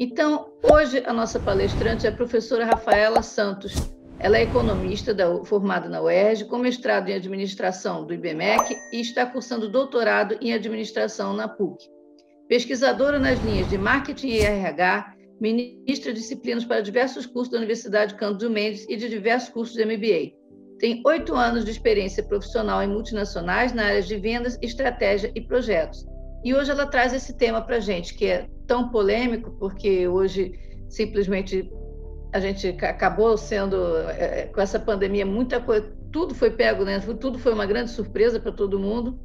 Então, hoje a nossa palestrante é a professora Rafaela Santos. Ela é economista formada na UERJ, com mestrado em administração do IBMEC e está cursando doutorado em administração na PUC. Pesquisadora nas linhas de marketing e RH, ministra disciplinas para diversos cursos da Universidade Cândido Mendes e de diversos cursos de MBA. Tem 8 anos de experiência profissional em multinacionais na área de vendas, estratégia e projetos. E hoje ela traz esse tema para a gente, que é tão polêmico, porque hoje simplesmente a gente acabou sendo, com essa pandemia, muita coisa, tudo foi pego, né? Tudo foi uma grande surpresa para todo mundo.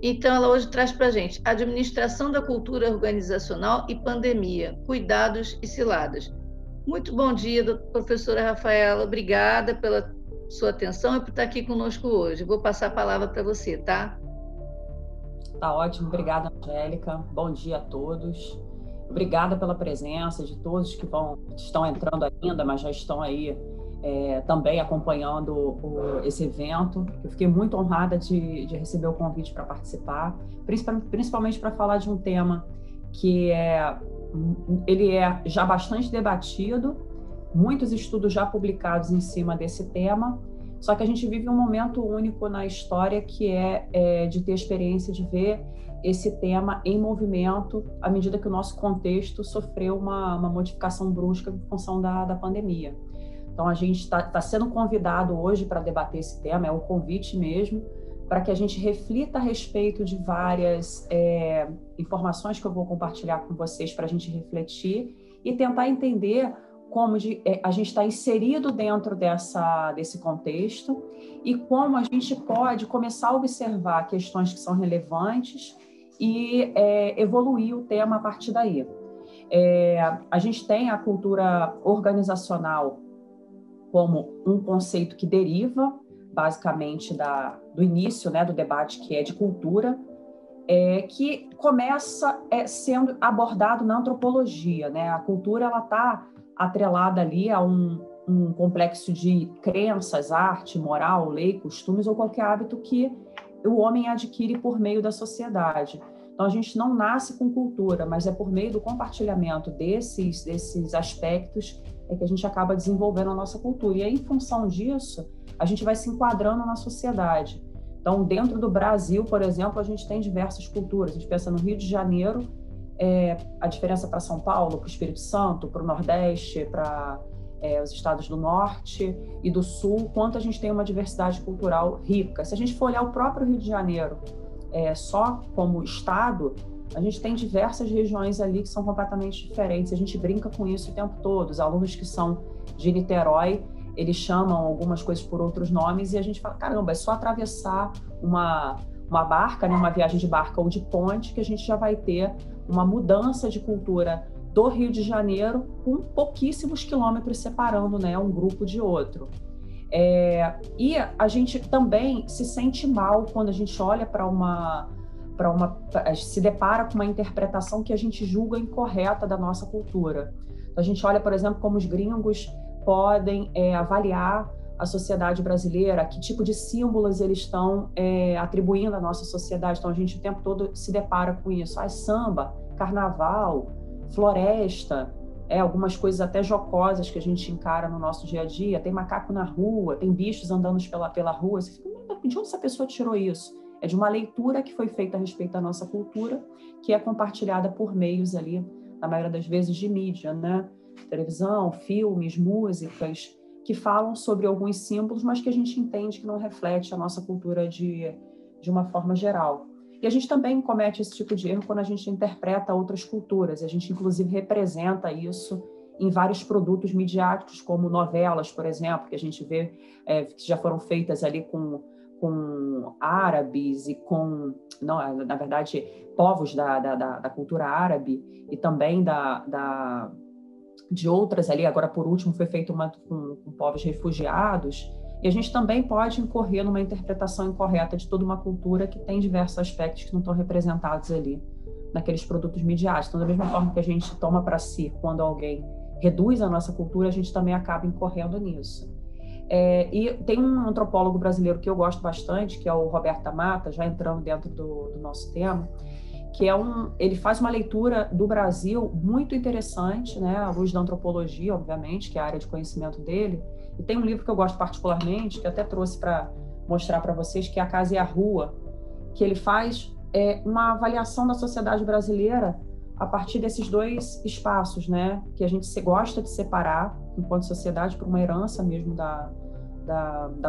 Então, ela hoje traz para a gente administração da cultura organizacional e pandemia, cuidados e ciladas. Muito bom dia, professora Rafaela. Obrigada pela sua atenção e por estar aqui conosco hoje. Vou passar a palavra para você, tá? Tá ótimo. Obrigada, Angélica. Bom dia a todos. Obrigada pela presença de todos que estão entrando ainda, mas já estão aí também acompanhando esse evento. Eu fiquei muito honrada de receber o convite para participar, principalmente para falar de um tema que ele é já bastante debatido, muitos estudos já publicados em cima desse tema, só que a gente vive um momento único na história que é de ter a experiência de ver esse tema em movimento à medida que o nosso contexto sofreu uma modificação brusca em função da pandemia. Então, a gente está sendo convidado hoje para debater esse tema, é um convite mesmo, para que a gente reflita a respeito de várias informações que eu vou compartilhar com vocês para a gente refletir e tentar entender como a gente está inserido dentro desse contexto e como a gente pode começar a observar questões que são relevantes e evoluir o tema a partir daí. A gente tem a cultura organizacional como um conceito que deriva, basicamente, do início, né, do debate que é de cultura, que começa sendo abordado na antropologia, né? A cultura está atrelada ali a um complexo de crenças, arte, moral, lei, costumes ou qualquer hábito que o homem adquire por meio da sociedade. Então, a gente não nasce com cultura, mas é por meio do compartilhamento desses aspectos que a gente acaba desenvolvendo a nossa cultura. E aí, em função disso, a gente vai se enquadrando na sociedade. Então, dentro do Brasil, por exemplo, a gente tem diversas culturas. A gente pensa no Rio de Janeiro, a diferença para São Paulo, para o Espírito Santo, para o Nordeste, para os estados do Norte e do Sul, quanto a gente tem uma diversidade cultural rica. Se a gente for olhar o próprio Rio de Janeiro, só como estado, a gente tem diversas regiões ali que são completamente diferentes. A gente brinca com isso o tempo todo. Os alunos que são de Niterói, eles chamam algumas coisas por outros nomes e a gente fala, caramba, é só atravessar uma barca, né, uma viagem de barca ou de ponte, que a gente já vai ter uma mudança de cultura do Rio de Janeiro com pouquíssimos quilômetros separando, né, um grupo de outro. E a gente também se sente mal quando a gente olha se depara com uma interpretação que a gente julga incorreta da nossa cultura. Então, a gente olha, por exemplo, como os gringos podem avaliar a sociedade brasileira, que tipo de símbolos eles estão atribuindo à nossa sociedade. Então, a gente o tempo todo se depara com isso. Samba, carnaval, floresta, algumas coisas até jocosas que a gente encara no nosso dia a dia. Tem macaco na rua, tem bichos andando pela rua. Você fica, de onde essa pessoa tirou isso? É de uma leitura que foi feita a respeito da nossa cultura, que é compartilhada por meios ali, na maioria das vezes, de mídia, né? Televisão, filmes, músicas, que falam sobre alguns símbolos, mas que a gente entende que não reflete a nossa cultura de uma forma geral. E a gente também comete esse tipo de erro quando a gente interpreta outras culturas. A gente, inclusive, representa isso em vários produtos midiáticos, como novelas, por exemplo, que a gente vê que já foram feitas ali com árabes e na verdade, povos da cultura árabe e também de outras ali. Agora, por último, foi feito uma com povos refugiados. E a gente também pode incorrer numa interpretação incorreta de toda uma cultura que tem diversos aspectos que não estão representados ali naqueles produtos midiáticos. Então, da mesma forma que a gente toma para si quando alguém reduz a nossa cultura, a gente também acaba incorrendo nisso. E tem um antropólogo brasileiro que eu gosto bastante, que é o Roberto da Mata, já entrando dentro do nosso tema, que ele faz uma leitura do Brasil muito interessante, né, à luz da antropologia, obviamente, que é a área de conhecimento dele. E tem um livro que eu gosto particularmente, que eu até trouxe para mostrar para vocês, que é A Casa e a Rua, que ele faz uma avaliação da sociedade brasileira a partir desses dois espaços, né, que a gente gosta de separar enquanto sociedade por uma herança mesmo da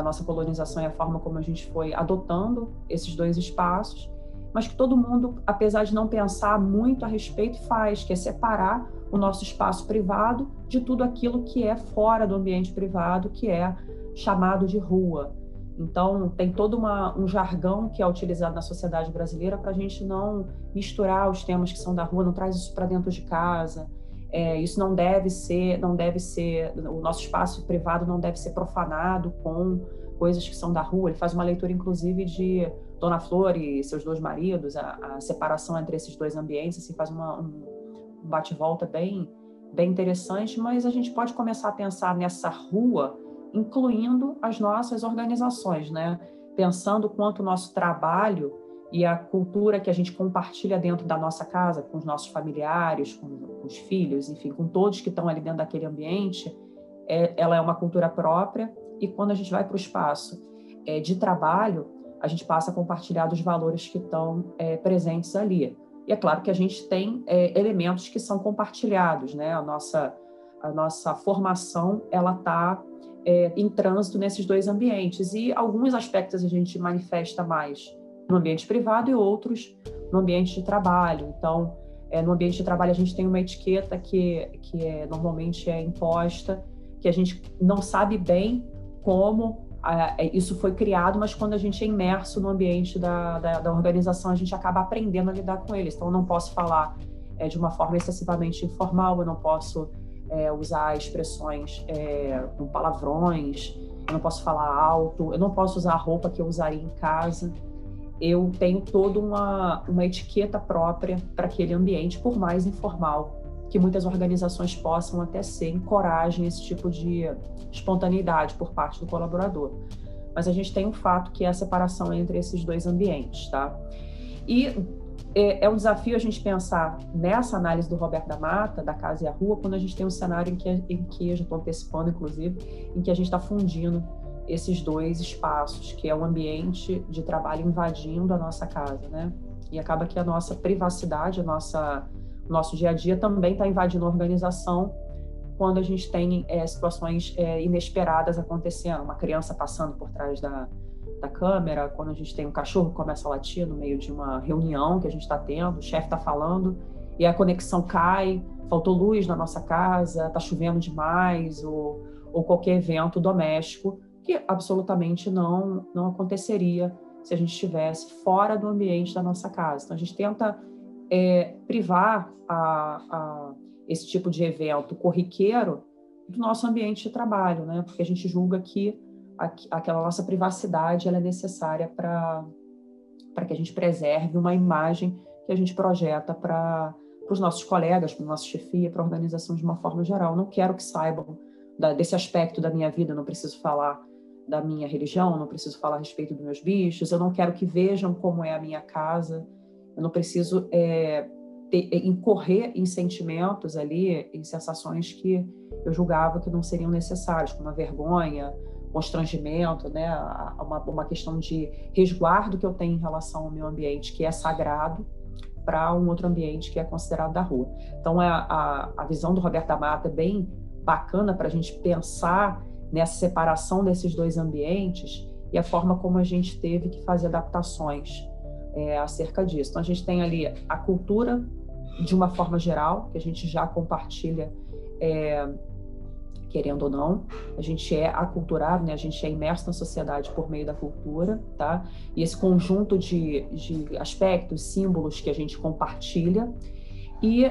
nossa colonização e a forma como a gente foi adotando esses dois espaços, mas que todo mundo, apesar de não pensar muito a respeito, faz, que é separar o nosso espaço privado de tudo aquilo que é fora do ambiente privado, que é chamado de rua. Então, tem todo um jargão que é utilizado na sociedade brasileira para a gente não misturar os temas que são da rua, não traz isso para dentro de casa. Isso não deve ser, o nosso espaço privado não deve ser profanado com coisas que são da rua. Ele faz uma leitura, inclusive, de Dona Flor e seus dois maridos, a separação entre esses dois ambientes, assim, faz um bate-volta bem interessante, mas a gente pode começar a pensar nessa rua, incluindo as nossas organizações, né? Pensando quanto o nosso trabalho e a cultura que a gente compartilha dentro da nossa casa, com os nossos familiares, com os filhos, enfim, com todos que estão ali dentro daquele ambiente, ela é uma cultura própria, e quando a gente vai para o espaço de trabalho, a gente passa a compartilhar dos valores que estão presentes ali. E é claro que a gente tem elementos que são compartilhados, né? A nossa formação, ela está em trânsito nesses dois ambientes, e alguns aspectos a gente manifesta mais no ambiente privado e outros no ambiente de trabalho. Então, no ambiente de trabalho a gente tem uma etiqueta que normalmente é imposta, que a gente não sabe bem como isso foi criado, mas quando a gente é imerso no ambiente da organização, a gente acaba aprendendo a lidar com eles. Então, eu não posso falar de uma forma excessivamente informal, eu não posso usar expressões com palavrões, eu não posso falar alto, eu não posso usar a roupa que eu usaria em casa. Eu tenho toda uma etiqueta própria para aquele ambiente, por mais informal que muitas organizações possam até ser, encorajem esse tipo de espontaneidade por parte do colaborador. Mas a gente tem um fato que é a separação entre esses dois ambientes, tá? E é um desafio a gente pensar nessa análise do Roberto da Mata, da Casa e a Rua, quando a gente tem um cenário em que eu já estou antecipando, inclusive, em que a gente está fundindo esses dois espaços, que é o ambiente de trabalho invadindo a nossa casa, né? E acaba que a nossa privacidade, o nosso dia a dia também está invadindo a organização quando a gente tem situações inesperadas acontecendo, uma criança passando por trás da câmera, quando a gente tem um cachorro que começa a latir no meio de uma reunião que a gente está tendo, o chefe está falando e a conexão cai, faltou luz na nossa casa, está chovendo demais, ou qualquer evento doméstico que absolutamente não aconteceria se a gente estivesse fora do ambiente da nossa casa. Então, a gente tenta privar esse tipo de evento corriqueiro do nosso ambiente de trabalho, né? Porque a gente julga que aquela nossa privacidade ela é necessária para que a gente preserve uma imagem que a gente projeta para os nossos colegas, para a nossa chefia, para a organização de uma forma geral. Eu não quero que saibam desse aspecto da minha vida, eu não preciso falar da minha religião, eu não preciso falar a respeito dos meus bichos, eu não quero que vejam como é a minha casa, eu não preciso incorrer em sentimentos ali, em sensações que eu julgava que não seriam necessárias, como a vergonha, constrangimento, né? Uma questão de resguardo que eu tenho em relação ao meu ambiente, que é sagrado, para um outro ambiente que é considerado da rua. Então, a visão do Roberto da Mata é bem bacana para a gente pensar nessa separação desses dois ambientes e a forma como a gente teve que fazer adaptações acerca disso. Então, a gente tem ali a cultura de uma forma geral, que a gente já compartilha, querendo ou não, a gente é aculturado, né? A gente é imerso na sociedade por meio da cultura, tá? E esse conjunto de aspectos, símbolos que a gente compartilha, e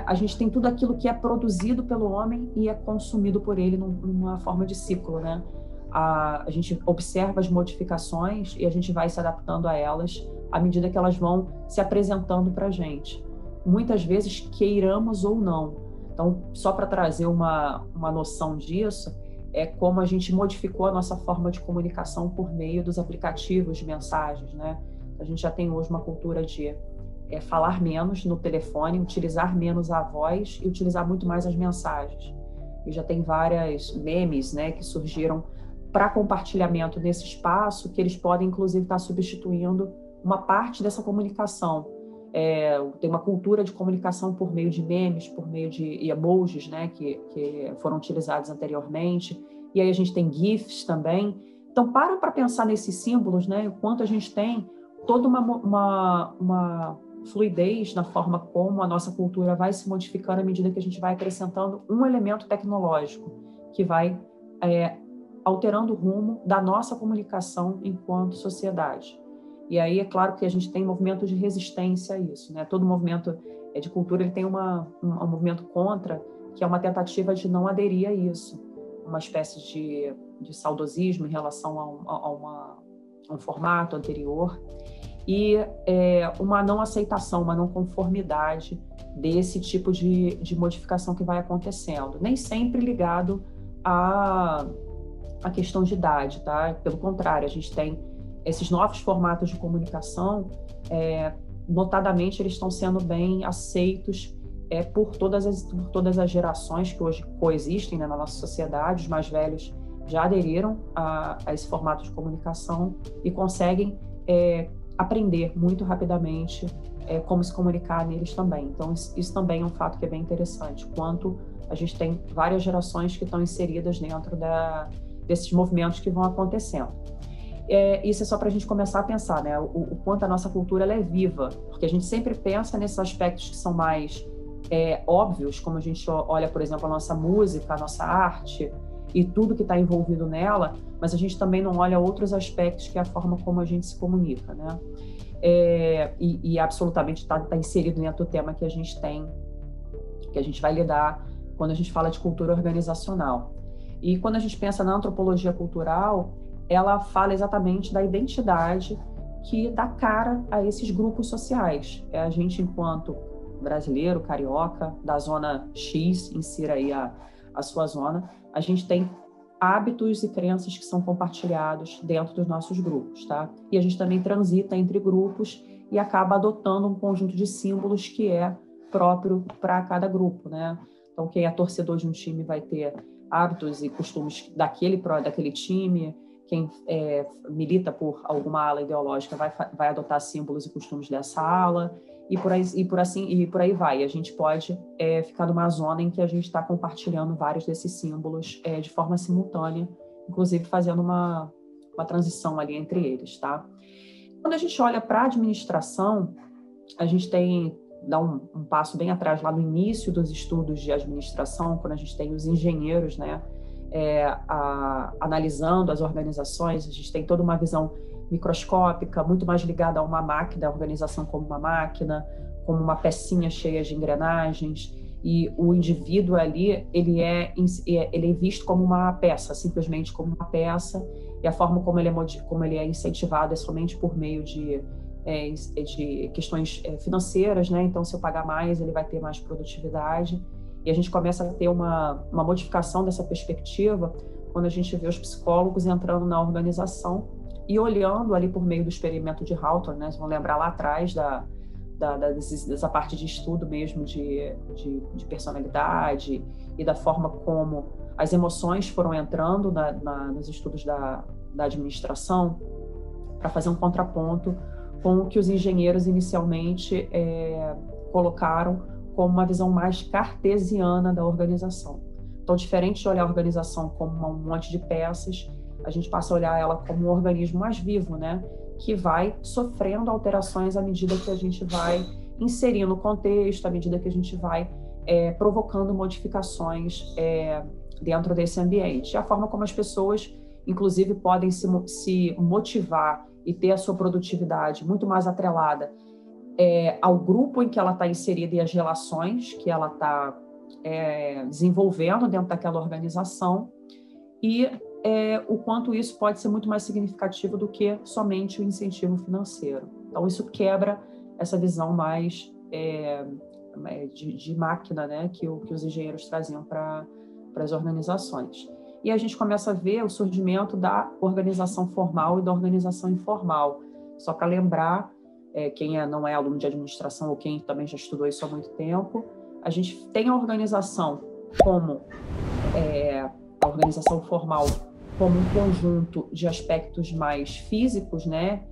a gente tem tudo aquilo que é produzido pelo homem e é consumido por ele numa forma de ciclo, né? A gente observa as modificações e a gente vai se adaptando a elas à medida que elas vão se apresentando para a gente. Muitas vezes queiramos ou não. Então, só para trazer uma noção disso, é como a gente modificou a nossa forma de comunicação por meio dos aplicativos de mensagens, né? A gente já tem hoje uma cultura de falar menos no telefone, utilizar menos a voz e utilizar muito mais as mensagens. E já tem várias memes, né, que surgiram para compartilhamento nesse espaço, que eles podem, inclusive, estar substituindo uma parte dessa comunicação. Tem uma cultura de comunicação por meio de memes, por meio de emojis, né, que foram utilizados anteriormente. E aí a gente tem GIFs também. Então, para pensar nesses símbolos, né, o quanto a gente tem toda uma fluidez na forma como a nossa cultura vai se modificando à medida que a gente vai acrescentando um elemento tecnológico que vai alterando o rumo da nossa comunicação enquanto sociedade. E aí é claro que a gente tem movimentos de resistência a isso, né? Todo movimento de cultura ele tem um movimento contra, que é uma tentativa de não aderir a isso, uma espécie de saudosismo em relação a um formato anterior e uma não aceitação, uma não conformidade desse tipo de modificação que vai acontecendo, nem sempre ligado a questão de idade, tá? Pelo contrário, a gente tem esses novos formatos de comunicação, notadamente, eles estão sendo bem aceitos por todas as gerações que hoje coexistem, né, na nossa sociedade. Os mais velhos já aderiram a esse formato de comunicação e conseguem aprender muito rapidamente como se comunicar neles também. Então, isso também é um fato que é bem interessante, quanto a gente tem várias gerações que estão inseridas dentro desses movimentos que vão acontecendo. Isso é só para a gente começar a pensar, né? O quanto a nossa cultura ela é viva, porque a gente sempre pensa nesses aspectos que são mais óbvios, como a gente olha, por exemplo, a nossa música, a nossa arte e tudo que está envolvido nela, mas a gente também não olha outros aspectos, que é a forma como a gente se comunica, né? E absolutamente está inserido dentro do tema que a gente tem, que a gente vai lidar quando a gente fala de cultura organizacional. E quando a gente pensa na antropologia cultural, ela fala exatamente da identidade que dá cara a esses grupos sociais. A gente, enquanto brasileiro, carioca, da zona X, insira aí a sua zona, a gente tem hábitos e crenças que são compartilhados dentro dos nossos grupos, tá? E a gente também transita entre grupos e acaba adotando um conjunto de símbolos que é próprio para cada grupo, né? Então, quem é torcedor de um time vai ter hábitos e costumes daquele time. Quem milita por alguma ala ideológica vai adotar símbolos e costumes dessa ala, e por aí vai. A gente pode ficar numa zona em que a gente está compartilhando vários desses símbolos de forma simultânea, inclusive fazendo uma transição ali entre eles, tá? Quando a gente olha para a administração, a gente dá um passo bem atrás lá no início dos estudos de administração, quando a gente tem os engenheiros, né? Analisando as organizações, a gente tem toda uma visão microscópica, muito mais ligada a uma máquina, a organização como uma máquina, como uma pecinha cheia de engrenagens, e o indivíduo ali, ele é visto como uma peça, simplesmente como uma peça, e a forma como ele é incentivado é somente por meio de questões financeiras, né? Então, se eu pagar mais, ele vai ter mais produtividade. E a gente começa a ter uma modificação dessa perspectiva quando a gente vê os psicólogos entrando na organização e olhando ali por meio do experimento de Hawthorne, né? Vocês vão lembrar lá atrás dessa parte de estudo mesmo de personalidade e da forma como as emoções foram entrando nos estudos da administração, para fazer um contraponto com o que os engenheiros inicialmente colocaram como uma visão mais cartesiana da organização. Então, diferente de olhar a organização como um monte de peças, a gente passa a olhar ela como um organismo mais vivo, né? Que vai sofrendo alterações à medida que a gente vai inserindo o contexto, à medida que a gente vai provocando modificações dentro desse ambiente. A forma como as pessoas, inclusive, podem se motivar e ter a sua produtividade muito mais atrelada ao grupo em que ela está inserida e as relações que ela está desenvolvendo dentro daquela organização, e o quanto isso pode ser muito mais significativo do que somente o incentivo financeiro. Então, isso quebra essa visão mais de máquina, né, que os engenheiros traziam para as organizações. E a gente começa a ver o surgimento da organização formal e da organização informal. Só para lembrar, quem não é aluno de administração ou quem também já estudou isso há muito tempo, a gente tem a organização como a organização formal como um conjunto de aspectos mais físicos, né,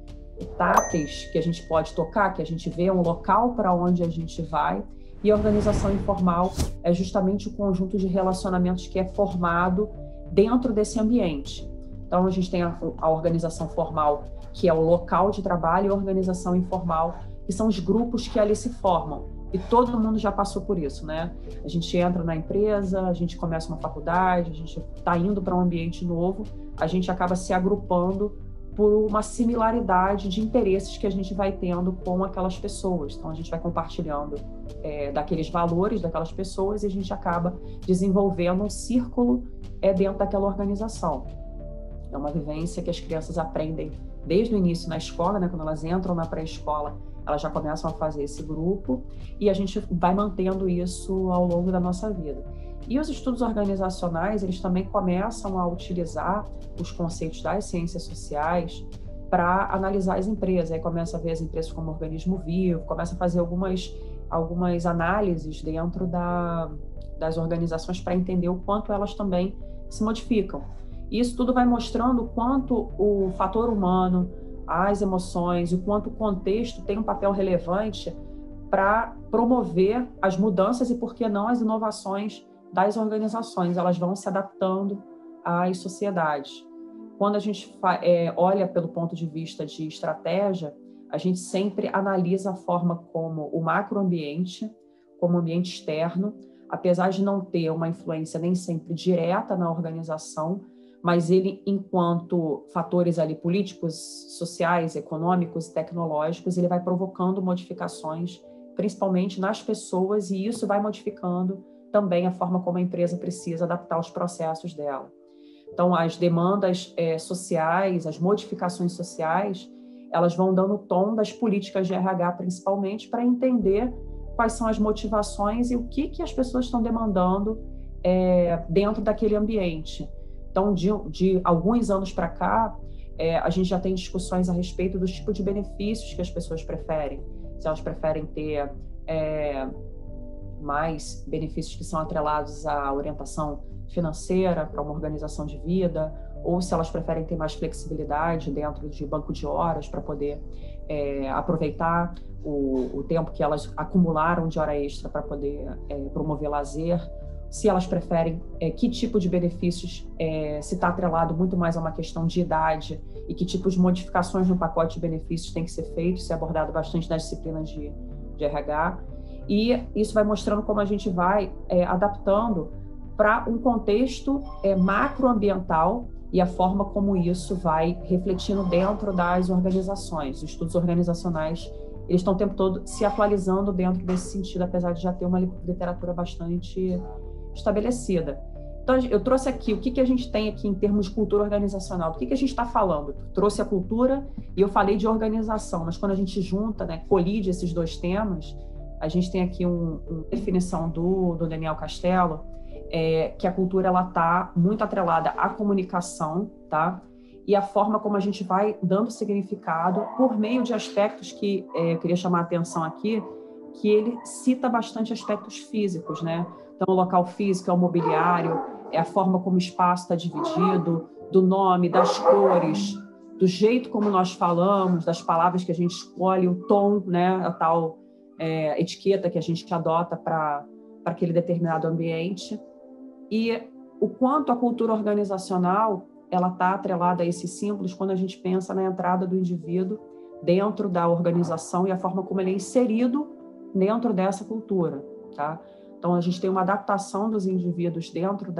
táteis, que a gente pode tocar, que a gente vê um local para onde a gente vai, e a organização informal é justamente o conjunto de relacionamentos que é formado dentro desse ambiente. Então, a gente tem a organização formal, que é o local de trabalho, e a organização informal, que são os grupos que ali se formam. E todo mundo já passou por isso, né? A gente entra na empresa, a gente começa uma faculdade, a gente está indo para um ambiente novo, a gente acaba se agrupando por uma similaridade de interesses que a gente vai tendo com aquelas pessoas. Então, a gente vai compartilhando daqueles valores daquelas pessoas e a gente acaba desenvolvendo um círculo dentro daquela organização. É uma vivência que as crianças aprendem desde o início na escola, né? Quando elas entram na pré-escola, elas já começam a fazer esse grupo e a gente vai mantendo isso ao longo da nossa vida. E os estudos organizacionais, eles também começam a utilizar os conceitos das ciências sociais para analisar as empresas. Aí começa a ver as empresas como organismo vivo, começa a fazer algumas análises dentro das organizações para entender o quanto elas também se modificam. E isso tudo vai mostrando o quanto o fator humano, as emoções e o quanto o contexto tem um papel relevante para promover as mudanças e, por que não, as inovações das organizações. Elas vão se adaptando às sociedades. Quando a gente olha pelo ponto de vista de estratégia, a gente sempre analisa a forma como o macroambiente, como o ambiente externo, apesar de não ter uma influência nem sempre direta na organização, mas ele, enquanto fatores ali políticos, sociais, econômicos e tecnológicos, ele vai provocando modificações, principalmente nas pessoas, e isso vai modificando também a forma como a empresa precisa adaptar os processos dela. Então, as demandas sociais, as modificações sociais, elas vão dando o tom das políticas de RH, principalmente, para entender quais são as motivações e o que as pessoas estão demandando dentro daquele ambiente. Então, de alguns anos para cá, a gente já tem discussões a respeito dos tipos de benefícios que as pessoas preferem. Se elas preferem ter mais benefícios que são atrelados à orientação financeira para uma organização de vida, ou se elas preferem ter mais flexibilidade dentro de banco de horas para poder aproveitar o tempo que elas acumularam de hora extra para poder promover lazer. Se elas preferem que tipo de benefícios se está atrelado muito mais a uma questão de idade e que tipos de modificações no pacote de benefícios tem que ser feito, isso é abordado bastante nas disciplinas de RH. E isso vai mostrando como a gente vai adaptando para um contexto macroambiental e a forma como isso vai refletindo dentro das organizações. Os estudos organizacionais, eles estão o tempo todo se atualizando dentro desse sentido, apesar de já ter uma literatura bastante estabelecida. Então, eu trouxe aqui o que a gente tem aqui em termos de cultura organizacional, do que a gente está falando. Eu trouxe a cultura e eu falei de organização, mas quando a gente junta, né, colide esses dois temas, a gente tem aqui uma definição do Daniel Castello, que a cultura está muito atrelada à comunicação, tá? E a forma como a gente vai dando significado por meio de aspectos que eu queria chamar a atenção aqui, que ele cita bastante aspectos físicos, né? Então, o local físico é o mobiliário, é a forma como o espaço está dividido, do nome, das cores, do jeito como nós falamos, das palavras que a gente escolhe, o tom, né? A tal etiqueta que a gente adota para aquele determinado ambiente. E o quanto a cultura organizacional ela está atrelada a esses símbolos quando a gente pensa na entrada do indivíduo dentro da organização e a forma como ele é inserido dentro dessa cultura, tá? Então, a gente tem uma adaptação dos indivíduos dentro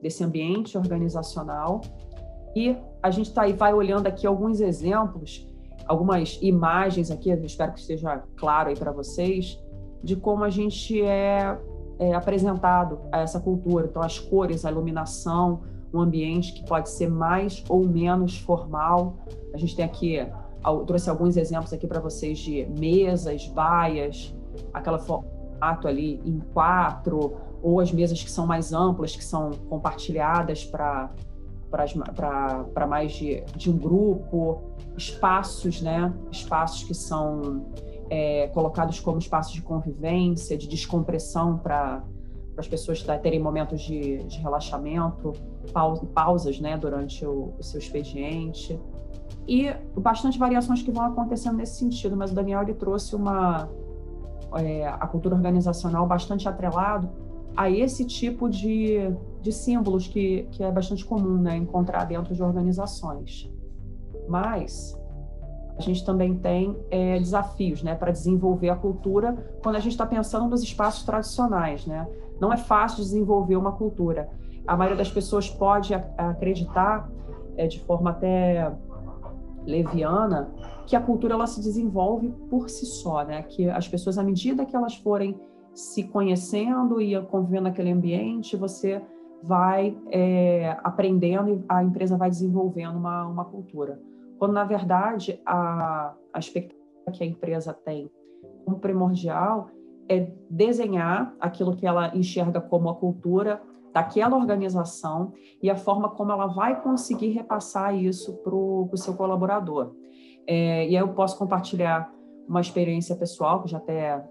desse ambiente organizacional e a gente vai olhando aqui alguns exemplos, algumas imagens aqui, eu espero que esteja claro aí para vocês, de como a gente é apresentado a essa cultura. Então, as cores, a iluminação, um ambiente que pode ser mais ou menos formal. A gente tem aqui, eu trouxe alguns exemplos aqui para vocês de mesas, baias, aquela formato ali em 4, ou as mesas que são mais amplas, que são compartilhadas para para mais de um grupo, espaços, né? Espaços que são colocados como espaços de convivência, de descompressão para as pessoas terem momentos de relaxamento, pausas, né, durante o seu expediente. E bastante variações que vão acontecendo nesse sentido, mas o Daniel ele trouxe a cultura organizacional bastante atrelado a esse tipo de símbolos que é bastante comum, né, encontrar dentro de organizações. Mas a gente também tem desafios, né, para desenvolver a cultura quando a gente está pensando nos espaços tradicionais, né? Não é fácil desenvolver uma cultura. A maioria das pessoas pode acreditar, de forma até leviana, que a cultura ela se desenvolve por si só, né? Que as pessoas, à medida que elas forem se conhecendo e convivendo naquele ambiente, você vai aprendendo e a empresa vai desenvolvendo uma cultura. Quando, na verdade, a expectativa que a empresa tem como primordial é desenhar aquilo que ela enxerga como a cultura daquela organização e a forma como ela vai conseguir repassar isso para o seu colaborador. E aí eu posso compartilhar uma experiência pessoal, que já até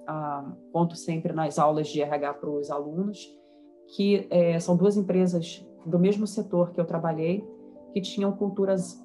conto sempre nas aulas de RH para os alunos, que são duas empresas do mesmo setor que eu trabalhei, que tinham culturas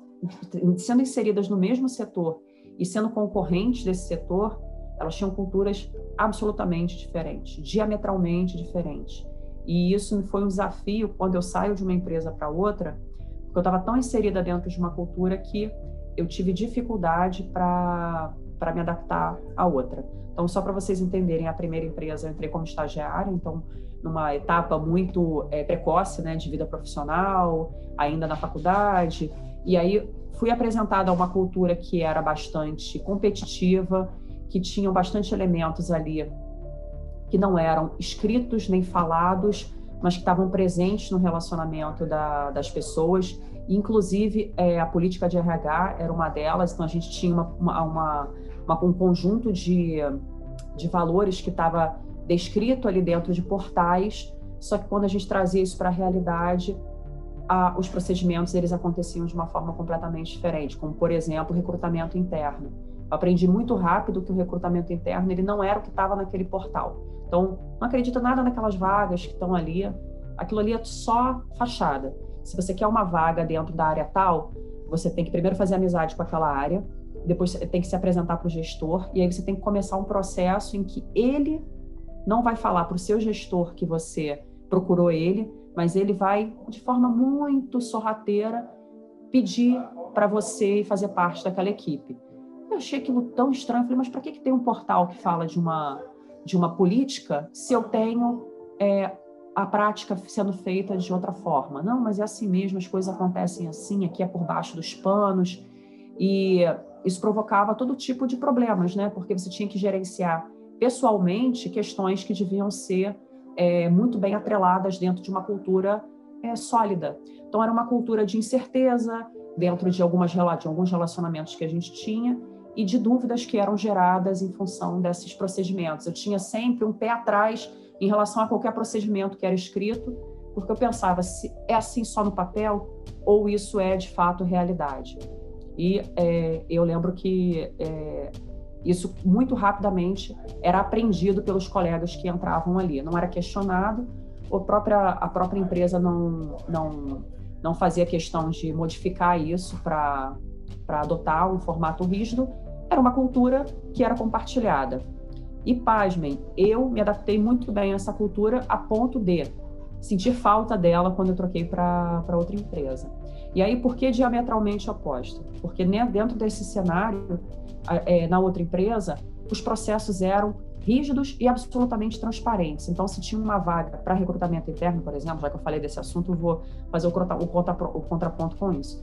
sendo inseridas no mesmo setor e sendo concorrentes desse setor, elas tinham culturas absolutamente diferentes, diametralmente diferentes. E isso foi um desafio quando eu saio de uma empresa para outra, porque eu estava tão inserida dentro de uma cultura que eu tive dificuldade para me adaptar à outra. Então, só para vocês entenderem, a primeira empresa eu entrei como estagiária, então numa etapa muito precoce, né, de vida profissional, ainda na faculdade, e aí fui apresentada a uma cultura que era bastante competitiva, que tinham bastante elementos ali que não eram escritos nem falados, mas que estavam presentes no relacionamento das pessoas. Inclusive, a política de RH era uma delas, então a gente tinha um conjunto de valores que estava descrito ali dentro de portais, só que quando a gente trazia isso para a realidade, os procedimentos eles aconteciam de uma forma completamente diferente, como, por exemplo, o recrutamento interno. Eu aprendi muito rápido que o recrutamento interno ele não era o que estava naquele portal. Então, não acredita nada naquelas vagas que estão ali, aquilo ali é só fachada. Se você quer uma vaga dentro da área tal, você tem que primeiro fazer amizade com aquela área, depois você tem que se apresentar para o gestor, e aí você tem que começar um processo em que ele não vai falar para o seu gestor que você procurou ele, mas ele vai, de forma muito sorrateira, pedir para você fazer parte daquela equipe. Eu achei aquilo tão estranho, falei, mas para que tem um portal que fala de uma política se eu tenho a prática sendo feita de outra forma? Não, mas é assim mesmo, as coisas acontecem assim, aqui é por baixo dos panos, e isso provocava todo tipo de problemas, né? Porque você tinha que gerenciar pessoalmente questões que deviam ser muito bem atreladas dentro de uma cultura sólida. Então, era uma cultura de incerteza dentro de alguns relacionamentos que a gente tinha e de dúvidas que eram geradas em função desses procedimentos. Eu tinha sempre um pé atrás em relação a qualquer procedimento que era escrito, porque eu pensava, se é assim só no papel ou isso é de fato realidade. E eu lembro que isso muito rapidamente era aprendido pelos colegas que entravam ali. Não era questionado, a própria empresa não fazia questão de modificar isso para adotar um formato rígido. Era uma cultura que era compartilhada. E, pasmem, eu me adaptei muito bem a essa cultura a ponto de sentir falta dela quando eu troquei para outra empresa. E aí, por que diametralmente oposta? Porque dentro desse cenário, na outra empresa, os processos eram rígidos e absolutamente transparentes. Então, se tinha uma vaga para recrutamento interno, por exemplo, já que eu falei desse assunto, eu vou fazer o contraponto com isso.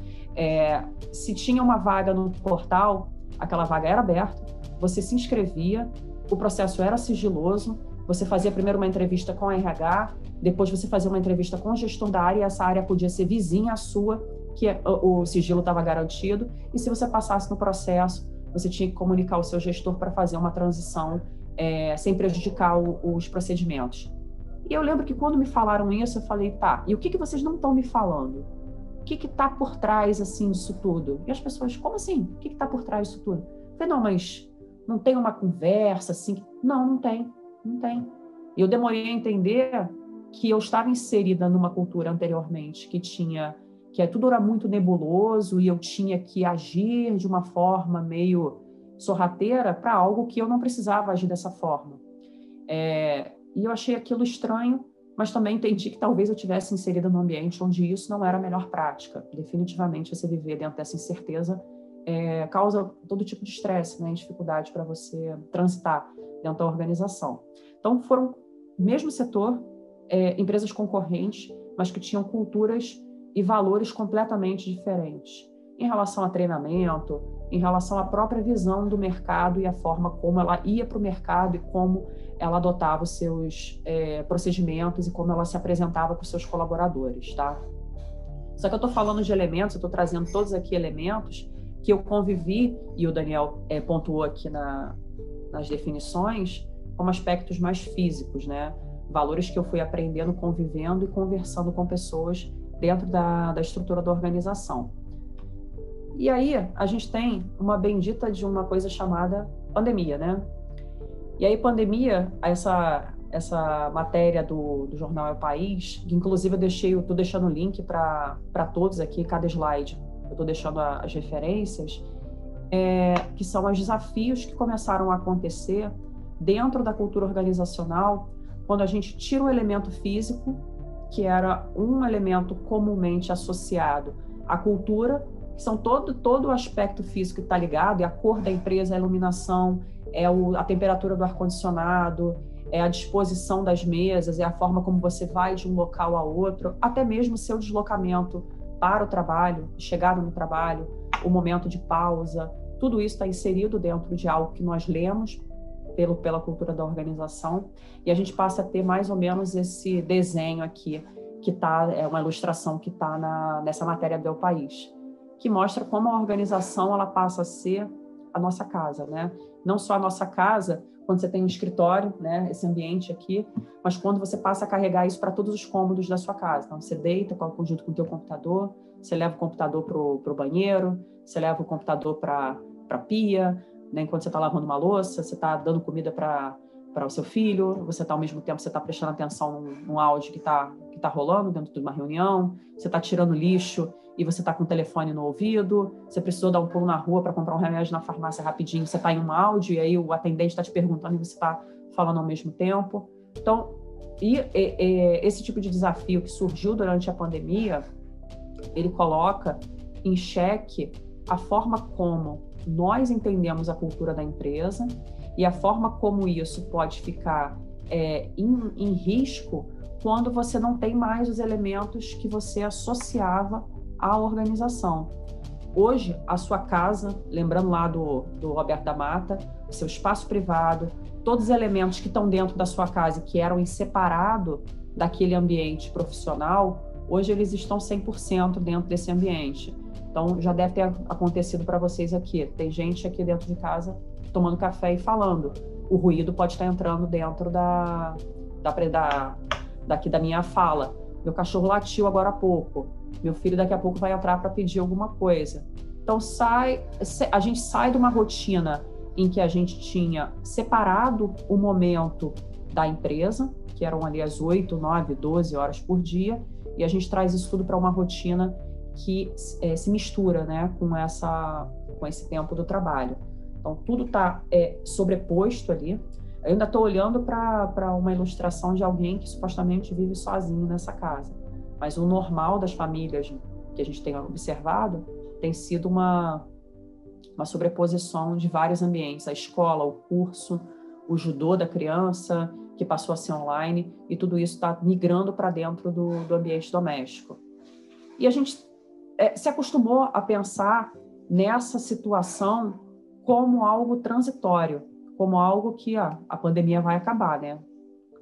Se tinha uma vaga no portal, aquela vaga era aberta, você se inscrevia, o processo era sigiloso, você fazia primeiro uma entrevista com a RH, depois você fazia uma entrevista com o gestor da área, e essa área podia ser vizinha à sua, que o sigilo estava garantido, e se você passasse no processo, você tinha que comunicar ao seu gestor para fazer uma transição sem prejudicar os procedimentos. E eu lembro que quando me falaram isso, eu falei, tá, e o que vocês não estão me falando? que está por trás, assim, disso tudo? E as pessoas, como assim? O que está por trás disso tudo? Eu falei, não, mas não tem uma conversa, assim? Não, não tem. E eu demorei a entender que eu estava inserida numa cultura anteriormente que tudo era muito nebuloso e eu tinha que agir de uma forma meio sorrateira para algo que eu não precisava agir dessa forma. E eu achei aquilo estranho, mas também entendi que talvez eu tivesse inserida num ambiente onde isso não era a melhor prática. Definitivamente, você viver dentro dessa incerteza causa todo tipo de estresse, né, dificuldade para você transitar dentro da organização. Então, foram, mesmo setor, empresas concorrentes, mas que tinham culturas e valores completamente diferentes em relação a treinamento, em relação à própria visão do mercado e a forma como ela ia para o mercado e como ela adotava os seus procedimentos e como ela se apresentava para os seus colaboradores, tá? Só que eu estou falando de elementos, eu estou trazendo todos aqui elementos que eu convivi, e o Daniel pontuou aqui nas definições, como aspectos mais físicos, né? Valores que eu fui aprendendo, convivendo e conversando com pessoas dentro da estrutura da organização. E aí, a gente tem uma bendita de uma coisa chamada pandemia, né? E aí, pandemia, essa matéria do jornal É o País, que inclusive eu estou deixando o link para todos aqui, cada slide, eu estou deixando as referências, que são os desafios que começaram a acontecer dentro da cultura organizacional, quando a gente tira o elemento físico, que era um elemento comumente associado à cultura, que são todo o aspecto físico que está ligado, é a cor da empresa, a iluminação, a temperatura do ar-condicionado, é a disposição das mesas, é a forma como você vai de um local a outro, até mesmo o seu deslocamento para o trabalho, chegada no trabalho, o momento de pausa, tudo isso está inserido dentro de algo que nós lemos pela cultura da organização, e a gente passa a ter mais ou menos esse desenho aqui, que é uma ilustração que está nessa matéria do El País, que mostra como a organização ela passa a ser a nossa casa, né? Não só a nossa casa, quando você tem um escritório, né, esse ambiente aqui, mas quando você passa a carregar isso para todos os cômodos da sua casa. Então, você deita junto com o teu computador, você leva o computador para o banheiro, você leva o computador para a pia, né, enquanto você está lavando uma louça, você está dando comida para o seu filho, você está, ao mesmo tempo, você está prestando atenção num áudio que tá rolando dentro de uma reunião, você está tirando lixo e você está com o telefone no ouvido, você precisou dar um pulo na rua para comprar um remédio na farmácia rapidinho, você está em um áudio e aí o atendente está te perguntando e você está falando ao mesmo tempo. Então, esse tipo de desafio que surgiu durante a pandemia, ele coloca em xeque a forma como nós entendemos a cultura da empresa e a forma como isso pode ficar em risco quando você não tem mais os elementos que você associava à organização. Hoje, a sua casa, lembrando lá do Roberto da Mata, seu espaço privado, todos os elementos que estão dentro da sua casa e que eram em separado daquele ambiente profissional, hoje eles estão 100% dentro desse ambiente. Então, já deve ter acontecido para vocês aqui. Tem gente aqui dentro de casa tomando café e falando. O ruído pode estar entrando dentro daqui da minha fala. Meu cachorro latiu agora há pouco. Meu filho daqui a pouco vai entrar para pedir alguma coisa. Então, a gente sai de uma rotina em que a gente tinha separado o momento da empresa, que eram ali as 8, 9, 12 horas por dia, e a gente traz isso tudo para uma rotina que se mistura, né, com esse tempo do trabalho. Então, tudo está sobreposto ali. Eu ainda estou olhando para uma ilustração de alguém que supostamente vive sozinho nessa casa. Mas o normal das famílias que a gente tem observado tem sido uma sobreposição de vários ambientes. A escola, o curso, o judô da criança, que passou a ser online, e tudo isso está migrando para dentro do ambiente doméstico. E a gente se acostumou a pensar nessa situação como algo transitório, como algo que a pandemia vai acabar, né?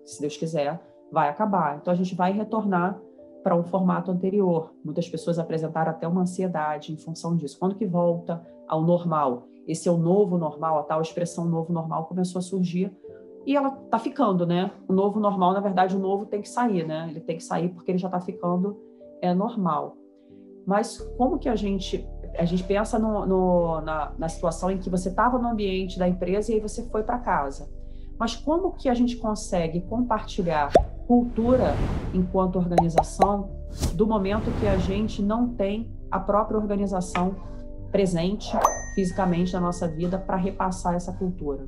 Se Deus quiser, vai acabar. Então, a gente vai retornar para um formato anterior. Muitas pessoas apresentaram até uma ansiedade em função disso. Quando que volta ao normal? Esse é o novo normal, a tal expressão novo normal começou a surgir e ela está ficando, né? O novo normal, na verdade, o novo tem que sair, né? Ele tem que sair porque ele já está ficando normal. mas como que a gente pensa na situação em que você estava no ambiente da empresa e aí você foi para casa. Mas como que a gente consegue compartilhar cultura enquanto organização do momento que a gente não tem a própria organização presente fisicamente na nossa vida para repassar essa cultura?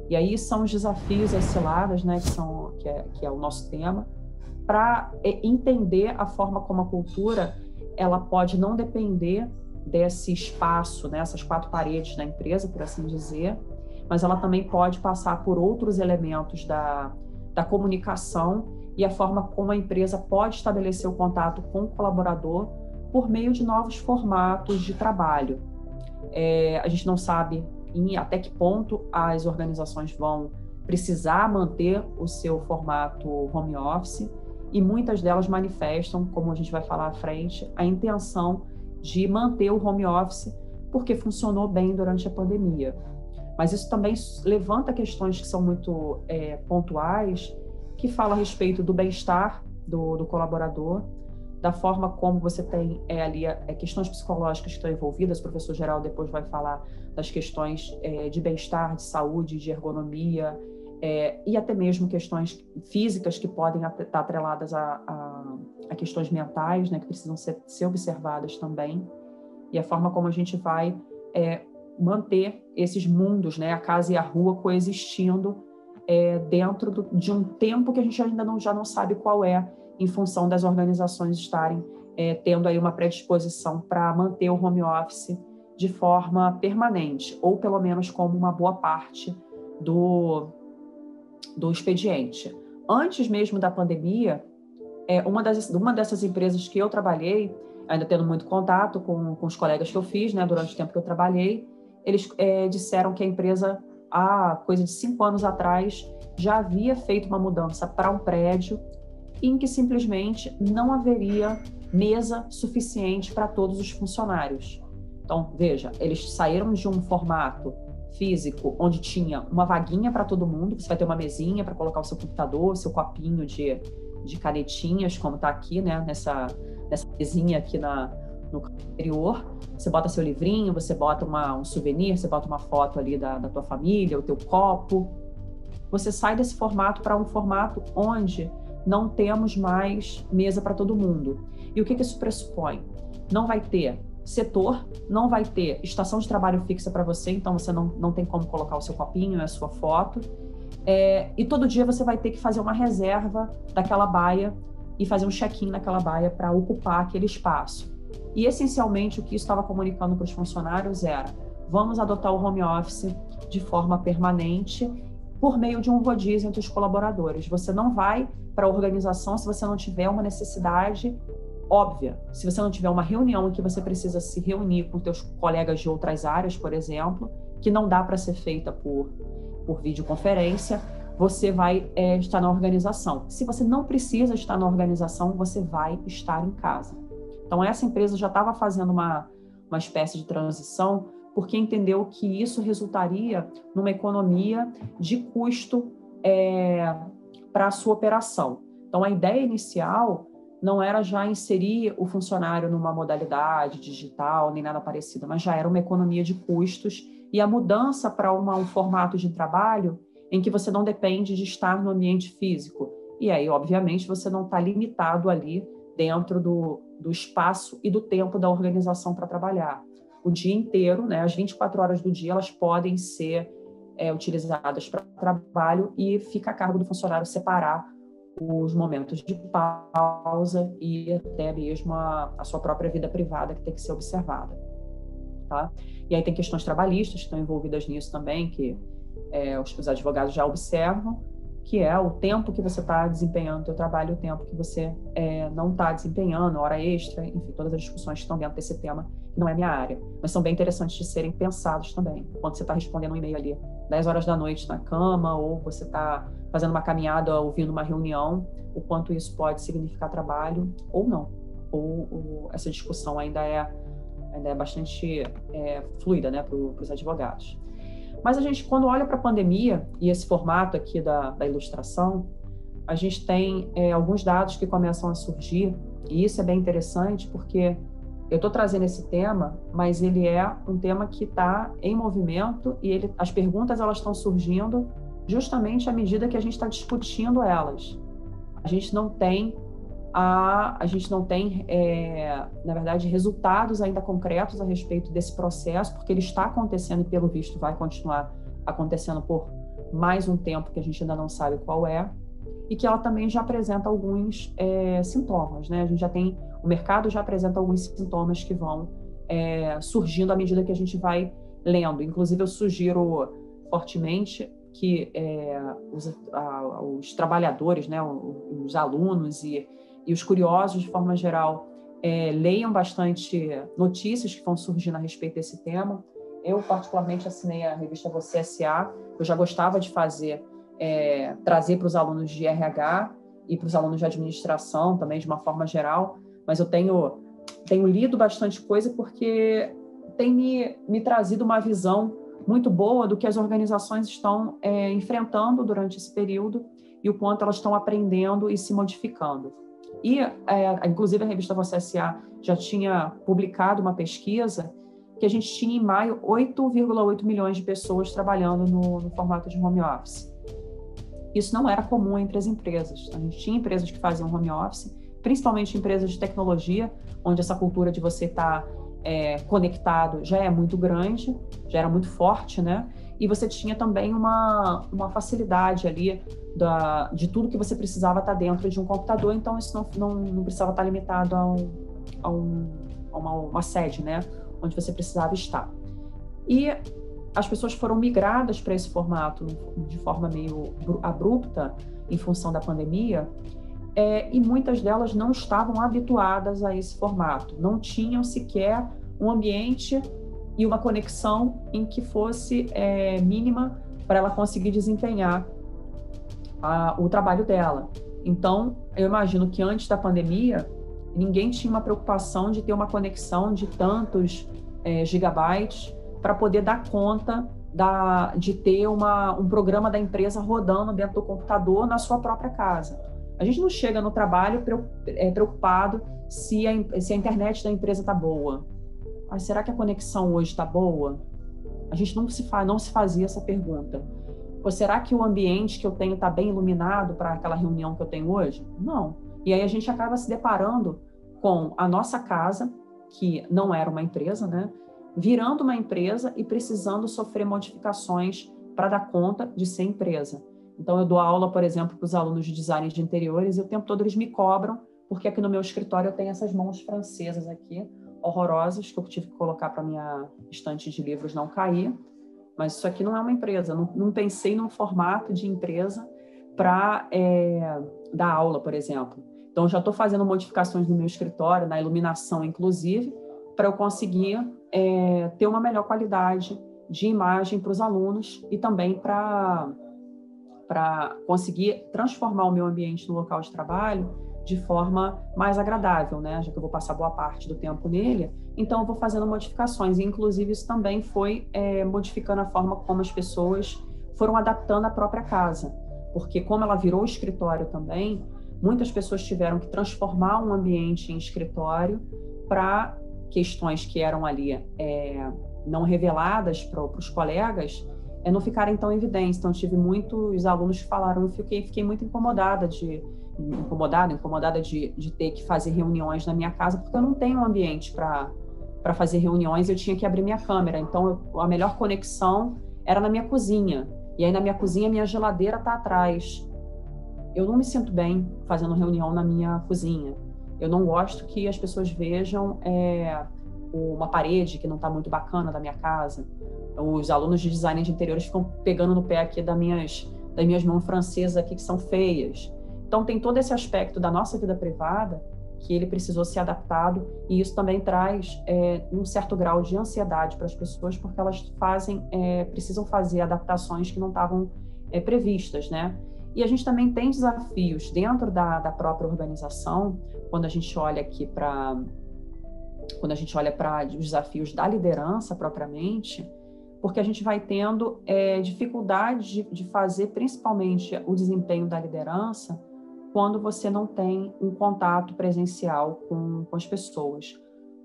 E aí são os desafios, as ciladas, né, que é o nosso tema, para entender a forma como a cultura ela pode não depender desse espaço, né, essas 4 paredes da empresa, por assim dizer, mas ela também pode passar por outros elementos da comunicação e a forma como a empresa pode estabelecer o contato com o colaborador por meio de novos formatos de trabalho. A gente não sabe até que ponto as organizações vão precisar manter o seu formato home office, e muitas delas manifestam, como a gente vai falar à frente, a intenção de manter o home office porque funcionou bem durante a pandemia. Mas isso também levanta questões que são muito pontuais, que falam a respeito do bem-estar do colaborador, da forma como você tem ali questões psicológicas que estão envolvidas. O professor Geraldo depois vai falar das questões de bem-estar, de saúde, de ergonomia, e até mesmo questões físicas que podem estar atreladas a questões mentais, né, que precisam ser observadas também, e a forma como a gente vai manter esses mundos, né, a casa e a rua coexistindo dentro de um tempo que a gente ainda já não sabe qual é, em função das organizações estarem tendo aí uma predisposição para manter o home office de forma permanente, ou pelo menos como uma boa parte do expediente. Antes mesmo da pandemia, uma dessas empresas que eu trabalhei, ainda tendo muito contato com os colegas que eu fiz, né, durante o tempo que eu trabalhei, eles disseram que a empresa, há coisa de 5 anos atrás, já havia feito uma mudança para um prédio em que simplesmente não haveria mesa suficiente para todos os funcionários. Então, veja, eles saíram de um formato físico onde tinha uma vaguinha para todo mundo, você vai ter uma mesinha para colocar o seu computador, seu copinho de canetinhas, como está aqui, né, nessa mesinha aqui no interior. Você bota seu livrinho, você bota um souvenir, você bota uma foto ali da tua família, o teu copo. Você sai desse formato para um formato onde não temos mais mesa para todo mundo. E o que isso pressupõe? Não vai ter setor, não vai ter estação de trabalho fixa para você, então você não tem como colocar o seu copinho, a sua foto, e todo dia você vai ter que fazer uma reserva daquela baia e fazer um check-in naquela baia para ocupar aquele espaço. E essencialmente o que isso estava comunicando para os funcionários era: vamos adotar o home office de forma permanente por meio de um rodízio entre os colaboradores. Você não vai para a organização se você não tiver uma necessidade óbvia. Se você não tiver uma reunião em que você precisa se reunir com seus colegas de outras áreas, por exemplo, que não dá para ser feita por videoconferência, você vai estar na organização. Se você não precisa estar na organização, você vai estar em casa. Então, essa empresa já estava fazendo uma espécie de transição, porque entendeu que isso resultaria numa economia de custo para a sua operação. Então, a ideia inicial não era já inserir o funcionário numa modalidade digital, nem nada parecido, mas já era uma economia de custos e a mudança para um formato de trabalho em que você não depende de estar no ambiente físico. E aí, obviamente, você não está limitado ali dentro do espaço e do tempo da organização para trabalhar. O dia inteiro, né, as 24 horas do dia, elas podem ser utilizadas para trabalho e fica a cargo do funcionário separar os momentos de pausa e até mesmo a sua própria vida privada que tem que ser observada. Tá? E aí tem questões trabalhistas que estão envolvidas nisso também, que os advogados já observam, que é o tempo que você está desempenhando o seu trabalho, o tempo que você não está desempenhando, hora extra, enfim, todas as discussões que estão dentro desse tema, que não é minha área, mas são bem interessantes de serem pensados também. Quando você está respondendo um e-mail ali 10 horas da noite na cama, ou você está fazendo uma caminhada, ouvindo uma reunião, o quanto isso pode significar trabalho ou não. Ou essa discussão ainda é bastante fluida, né, para os advogados. Mas a gente, quando olha para a pandemia e esse formato aqui da ilustração, a gente tem alguns dados que começam a surgir, e isso é bem interessante porque eu estou trazendo esse tema, mas ele é um tema que está em movimento e as perguntas elas estão surgindo justamente à medida que a gente está discutindo elas. A gente não tem, na verdade, resultados ainda concretos a respeito desse processo, porque ele está acontecendo e, pelo visto, vai continuar acontecendo por mais um tempo que a gente ainda não sabe qual é, e que ela também já apresenta alguns sintomas, né? O mercado já apresenta alguns sintomas que vão surgindo à medida que a gente vai lendo. Inclusive, eu sugiro fortemente que os trabalhadores, né, os alunos e os curiosos, de forma geral, leiam bastante notícias que vão surgindo a respeito desse tema. Eu, particularmente, assinei a revista Você S.A., eu já gostava de trazer para os alunos de RH e para os alunos de administração também, de uma forma geral, mas eu tenho lido bastante coisa porque tem me trazido uma visão muito boa do que as organizações estão enfrentando durante esse período e o quanto elas estão aprendendo e se modificando. E, inclusive, a revista Você S.A. já tinha publicado uma pesquisa que a gente tinha, em maio, 8,8 milhões de pessoas trabalhando no formato de home office. Isso não era comum entre as empresas. A gente tinha empresas que faziam home office, principalmente empresas de tecnologia, onde essa cultura de você estar conectado já é muito grande, já era muito forte, né? E você tinha também uma facilidade ali de tudo que você precisava estar dentro de um computador, então isso não precisava estar limitado a uma sede, né? Onde você precisava estar. E as pessoas foram migradas para esse formato de forma meio abrupta, em função da pandemia, e muitas delas não estavam habituadas a esse formato, não tinham sequer um ambiente e uma conexão em que fosse mínima para ela conseguir desempenhar o trabalho dela. Então, eu imagino que antes da pandemia, ninguém tinha uma preocupação de ter uma conexão de tantos gigabytes para poder dar conta de ter um programa da empresa rodando dentro do computador na sua própria casa. A gente não chega no trabalho preocupado se a internet da empresa está boa. Mas será que a conexão hoje está boa? A gente não se fazia essa pergunta. Ou será que o ambiente que eu tenho está bem iluminado para aquela reunião que eu tenho hoje? Não. E aí a gente acaba se deparando com a nossa casa, que não era uma empresa, né? Virando uma empresa e precisando sofrer modificações para dar conta de ser empresa. Então, eu dou aula, por exemplo, para os alunos de design de interiores e o tempo todo eles me cobram, porque aqui no meu escritório eu tenho essas mãos francesas aqui, horrorosas, que eu tive que colocar para minha estante de livros não cair. Mas isso aqui não é uma empresa, não pensei num formato de empresa para dar aula, por exemplo. Então, já estou fazendo modificações no meu escritório, na iluminação, inclusive, para eu conseguir ter uma melhor qualidade de imagem para os alunos e também para conseguir transformar o meu ambiente no local de trabalho de forma mais agradável, né? Já que eu vou passar boa parte do tempo nele, então eu vou fazendo modificações. E, inclusive, isso também foi modificando a forma como as pessoas foram adaptando a própria casa. Porque, como ela virou escritório também, muitas pessoas tiveram que transformar um ambiente em escritório para questões que eram ali não reveladas para os colegas, não ficarem tão evidentes. Então, tive muitos alunos que falaram, eu fiquei muito incomodada de ter que fazer reuniões na minha casa, porque eu não tenho um ambiente para fazer reuniões, eu tinha que abrir minha câmera. Então, a melhor conexão era na minha cozinha. E aí, na minha cozinha, minha geladeira está atrás. Eu não me sinto bem fazendo reunião na minha cozinha. Eu não gosto que as pessoas vejam uma parede que não está muito bacana da minha casa. Os alunos de design de interiores ficam pegando no pé aqui das minhas mãos francesas aqui, que são feias. Então, tem todo esse aspecto da nossa vida privada que ele precisou ser adaptado, e isso também traz um certo grau de ansiedade para as pessoas, porque elas precisam fazer adaptações que não estavam previstas, né? E a gente também tem desafios dentro da própria organização, quando a gente olha aqui para os desafios da liderança propriamente, porque a gente vai tendo dificuldade de fazer principalmente o desempenho da liderança quando você não tem um contato presencial com as pessoas.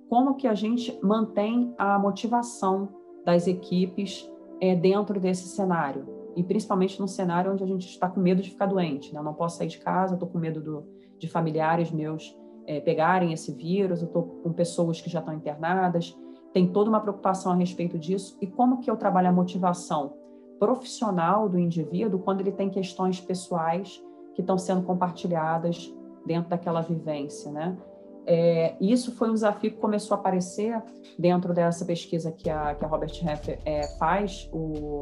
como que a gente mantém a motivação das equipes dentro desse cenário, e principalmente num cenário onde a gente está com medo de ficar doente, né? Eu não posso sair de casa, estou com medo de familiares meus pegarem esse vírus, eu estou com pessoas que já estão internadas, tem toda uma preocupação a respeito disso. E como que eu trabalho a motivação profissional do indivíduo quando ele tem questões pessoais que estão sendo compartilhadas dentro daquela vivência, né? Isso foi um desafio que começou a aparecer dentro dessa pesquisa que a Robert Half faz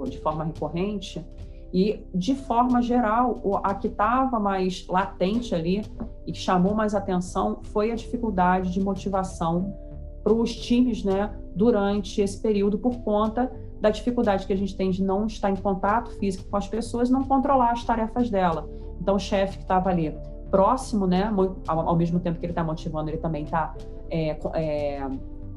de forma recorrente, e, de forma geral, a que estava mais latente ali e que chamou mais atenção foi a dificuldade de motivação para os times, né, durante esse período, por conta da dificuldade que a gente tem de não estar em contato físico com as pessoas, não controlar as tarefas dela. Então, o chefe que estava ali próximo, né, ao mesmo tempo que ele está motivando, ele também está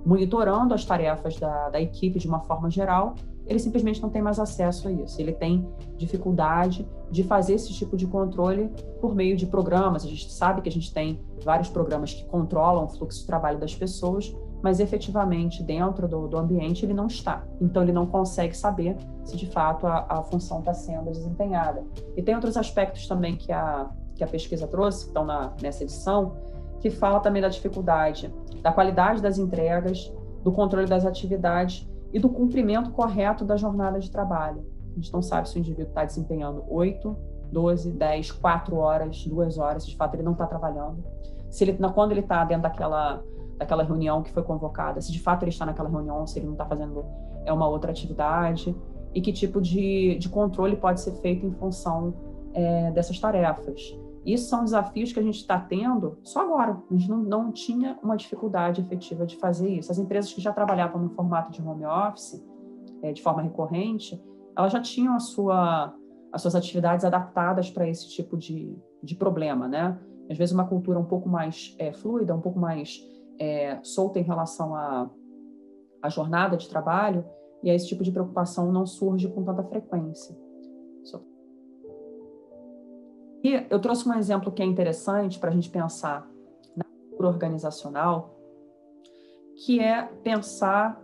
monitorando as tarefas da equipe de uma forma geral, ele simplesmente não tem mais acesso a isso. Ele tem dificuldade de fazer esse tipo de controle por meio de programas. A gente sabe que a gente tem vários programas que controlam o fluxo de trabalho das pessoas, mas efetivamente dentro do ambiente ele não está. Então ele não consegue saber se de fato a função está sendo desempenhada. E tem outros aspectos também que a pesquisa trouxe, que estão nessa edição, que fala também da dificuldade da qualidade das entregas, do controle das atividades e do cumprimento correto da jornada de trabalho. A gente não sabe se o indivíduo está desempenhando 8, 12, 10, 4 horas, 2 horas, de fato ele não está trabalhando. Quando ele está dentro daquela reunião que foi convocada, se de fato ele está naquela reunião, se ele não está fazendo uma outra atividade, e que tipo de controle pode ser feito em função dessas tarefas. Isso são desafios que a gente está tendo só agora. A gente não tinha uma dificuldade efetiva de fazer isso. As empresas que já trabalhavam no formato de home office, de forma recorrente, elas já tinham as suas atividades adaptadas para esse tipo de problema, né? Às vezes uma cultura um pouco mais fluida, um pouco mais solta em relação à jornada de trabalho, e aí esse tipo de preocupação não surge com tanta frequência. E eu trouxe um exemplo que é interessante para a gente pensar na cultura organizacional, que é pensar,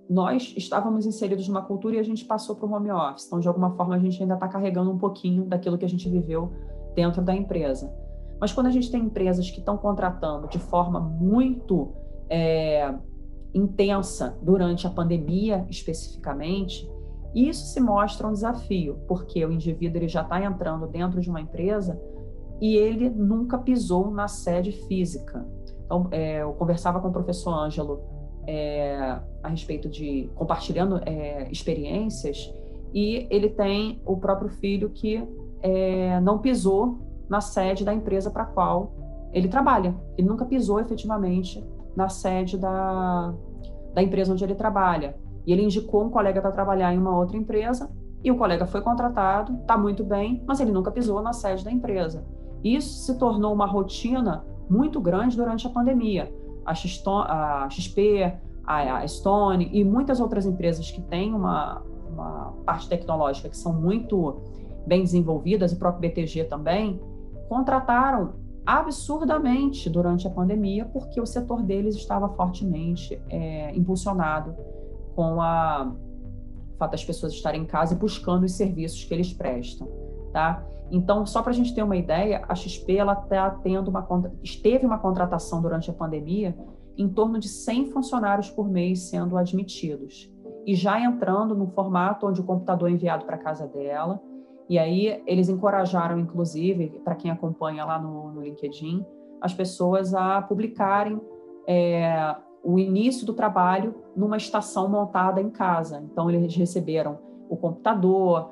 nós estávamos inseridos numa cultura e a gente passou para o home office, então de alguma forma a gente ainda está carregando um pouquinho daquilo que a gente viveu dentro da empresa. Mas quando a gente tem empresas que estão contratando de forma muito intensa durante a pandemia especificamente, isso se mostra um desafio, porque o indivíduo ele já está entrando dentro de uma empresa e ele nunca pisou na sede física. Então, eu conversava com o professor Ângelo a respeito de compartilhando experiências, e ele tem o próprio filho que não pisou na sede da empresa para a qual ele trabalha. Ele nunca pisou efetivamente na sede da empresa onde ele trabalha. E ele indicou um colega para trabalhar em uma outra empresa, e o colega foi contratado, está muito bem, mas ele nunca pisou na sede da empresa. Isso se tornou uma rotina muito grande durante a pandemia. A XP, a Stone e muitas outras empresas que têm uma parte tecnológica que são muito bem desenvolvidas, e o próprio BTG também, contrataram absurdamente durante a pandemia, porque o setor deles estava fortemente impulsionado com o fato das pessoas estarem em casa e buscando os serviços que eles prestam, tá? Então, só para a gente ter uma ideia, a XP teve uma contratação durante a pandemia em torno de 100 funcionários por mês sendo admitidos, e já entrando no formato onde o computador é enviado para a casa dela. E aí eles encorajaram, inclusive, para quem acompanha lá no LinkedIn, as pessoas a publicarem o início do trabalho numa estação montada em casa. Então, eles receberam o computador,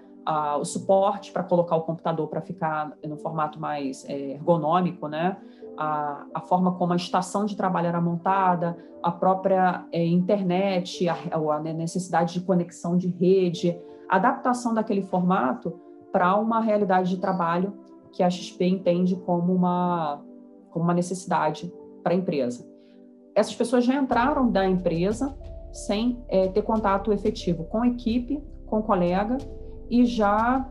o suporte para colocar o computador para ficar no formato mais ergonômico, né? A forma como a estação de trabalho era montada, a própria internet, a necessidade de conexão de rede, a adaptação daquele formato para uma realidade de trabalho que a XP entende como uma necessidade para a empresa. Essas pessoas já entraram da empresa sem ter contato efetivo com a equipe, com o colega, e já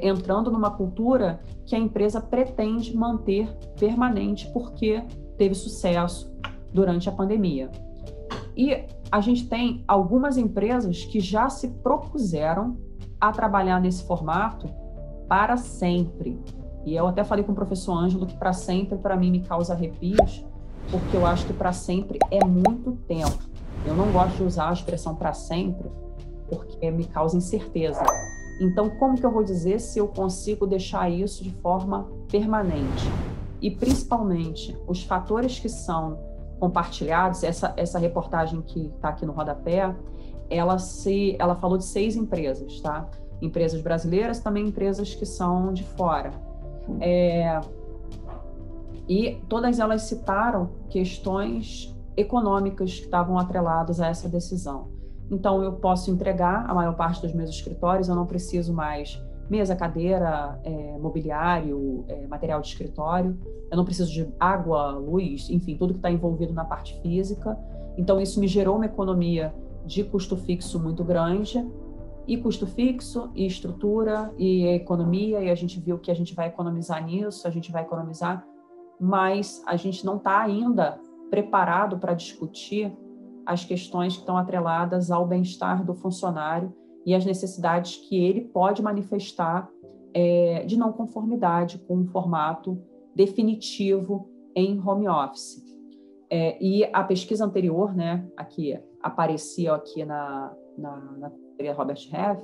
entrando numa cultura que a empresa pretende manter permanente, porque teve sucesso durante a pandemia. E a gente tem algumas empresas que já se propuseram a trabalhar nesse formato para sempre. E eu até falei com o professor Ângelo que para sempre, para mim, me causa arrepios, porque eu acho que para sempre é muito tempo. Eu não gosto de usar a expressão para sempre, porque me causa incerteza. Então, como que eu vou dizer se eu consigo deixar isso de forma permanente? E, principalmente, os fatores que são compartilhados, essa reportagem que está aqui no rodapé, ela falou de 6 empresas, tá? Empresas brasileiras, também empresas que são de fora. E todas elas citaram questões econômicas que estavam atreladas a essa decisão. Então, eu posso entregar a maior parte dos meus escritórios, eu não preciso mais mesa, cadeira, mobiliário, material de escritório, eu não preciso de água, luz, enfim, tudo que está envolvido na parte física. Então, isso me gerou uma economia de custo fixo muito grande, e custo fixo, e estrutura, e economia, e a gente viu que a gente vai economizar nisso, a gente vai economizar, mas a gente não está ainda preparado para discutir as questões que estão atreladas ao bem-estar do funcionário e as necessidades que ele pode manifestar de não conformidade com um formato definitivo em home office. E a pesquisa anterior, né, aqui aparecia aqui na Robert Half,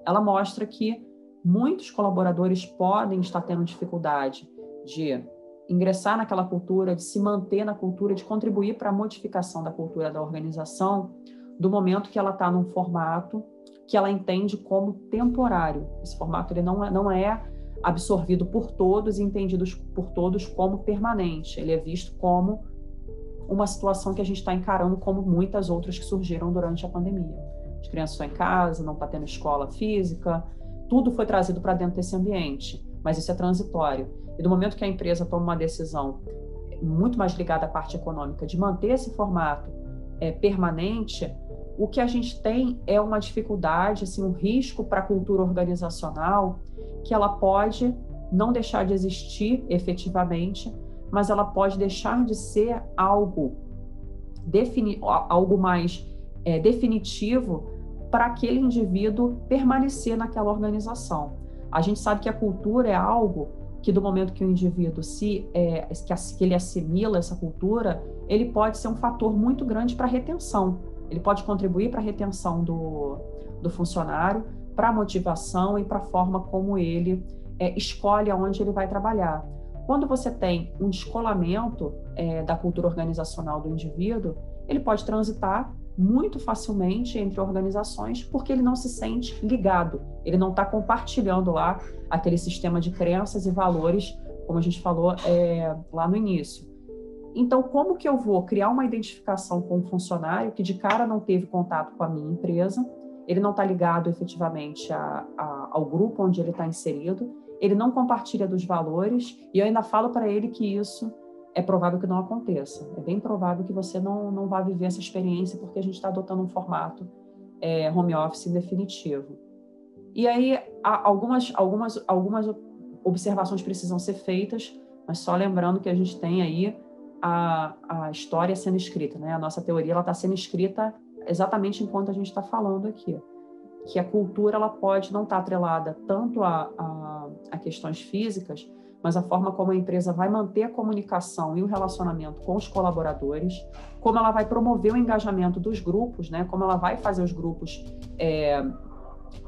ela mostra que muitos colaboradores podem estar tendo dificuldade de ingressar naquela cultura, de se manter na cultura, de contribuir para a modificação da cultura da organização, do momento que ela está num formato que ela entende como temporário. Esse formato ele não é absorvido por todos e entendido por todos como permanente. Ele é visto como uma situação que a gente está encarando como muitas outras que surgiram durante a pandemia. As crianças estão em casa, não está tendo escola física, tudo foi trazido para dentro desse ambiente, mas isso é transitório. E do momento que a empresa toma uma decisão muito mais ligada à parte econômica de manter esse formato permanente, o que a gente tem é uma dificuldade, assim, um risco para a cultura organizacional, que ela pode não deixar de existir efetivamente, mas ela pode deixar de ser algo mais definitivo para aquele indivíduo permanecer naquela organização. A gente sabe que a cultura é algo que do momento que o indivíduo que ele assimila essa cultura, ele pode ser um fator muito grande para a retenção. Ele pode contribuir para a retenção do funcionário, para a motivação e para a forma como ele escolhe aonde ele vai trabalhar. Quando você tem um descolamento da cultura organizacional do indivíduo, ele pode transitar muito facilmente entre organizações porque ele não se sente ligado, ele não está compartilhando lá aquele sistema de crenças e valores, como a gente falou lá no início. Então, como que eu vou criar uma identificação com um funcionário que de cara não teve contato com a minha empresa, ele não está ligado efetivamente ao grupo onde ele está inserido, ele não compartilha dos valores, e eu ainda falo para ele que isso é provável que não aconteça. É bem provável que você não vá viver essa experiência porque a gente está adotando um formato home office definitivo. E aí, algumas observações precisam ser feitas, mas só lembrando que a gente tem aí a história sendo escrita, né? A nossa teoria está sendo escrita exatamente enquanto a gente está falando aqui. Que a cultura ela pode não estar atrelada tanto a questões físicas, mas a forma como a empresa vai manter a comunicação e o relacionamento com os colaboradores, como ela vai promover o engajamento dos grupos, né? Como ela vai fazer os grupos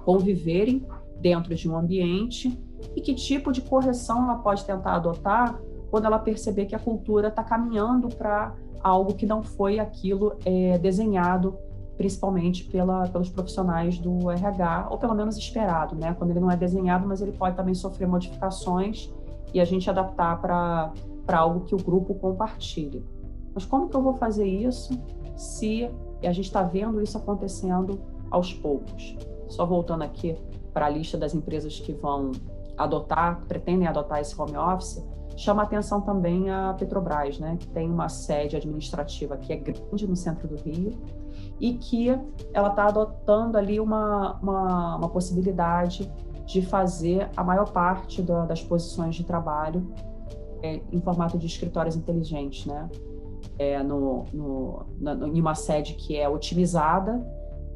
conviverem dentro de um ambiente e que tipo de correção ela pode tentar adotar quando ela perceber que a cultura está caminhando para algo que não foi aquilo desenhado, principalmente pelos profissionais do RH, ou pelo menos esperado, né? Quando ele não é desenhado, mas ele pode também sofrer modificações e a gente adaptar para algo que o grupo compartilhe. Mas como que eu vou fazer isso se a gente está vendo isso acontecendo aos poucos? Só voltando aqui para a lista das empresas que pretendem adotar esse home office, chama atenção também a Petrobras, né, que tem uma sede administrativa que é grande no centro do Rio e que ela está adotando ali uma possibilidade de fazer a maior parte das posições de trabalho em formato de escritórios inteligentes, né? em uma sede que é otimizada,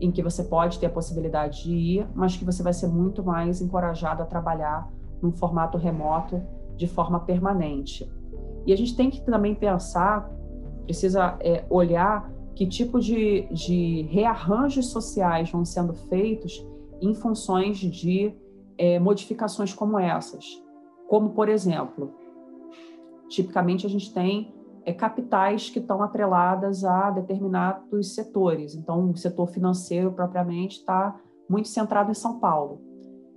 em que você pode ter a possibilidade de ir, mas que você vai ser muito mais encorajado a trabalhar num formato remoto de forma permanente. E a gente tem que também pensar, precisa olhar que tipo de rearranjos sociais vão sendo feitos em funções de modificações como essas. Como, por exemplo, tipicamente a gente tem capitais que estão atreladas a determinados setores. Então, o setor financeiro, propriamente, está muito centrado em São Paulo.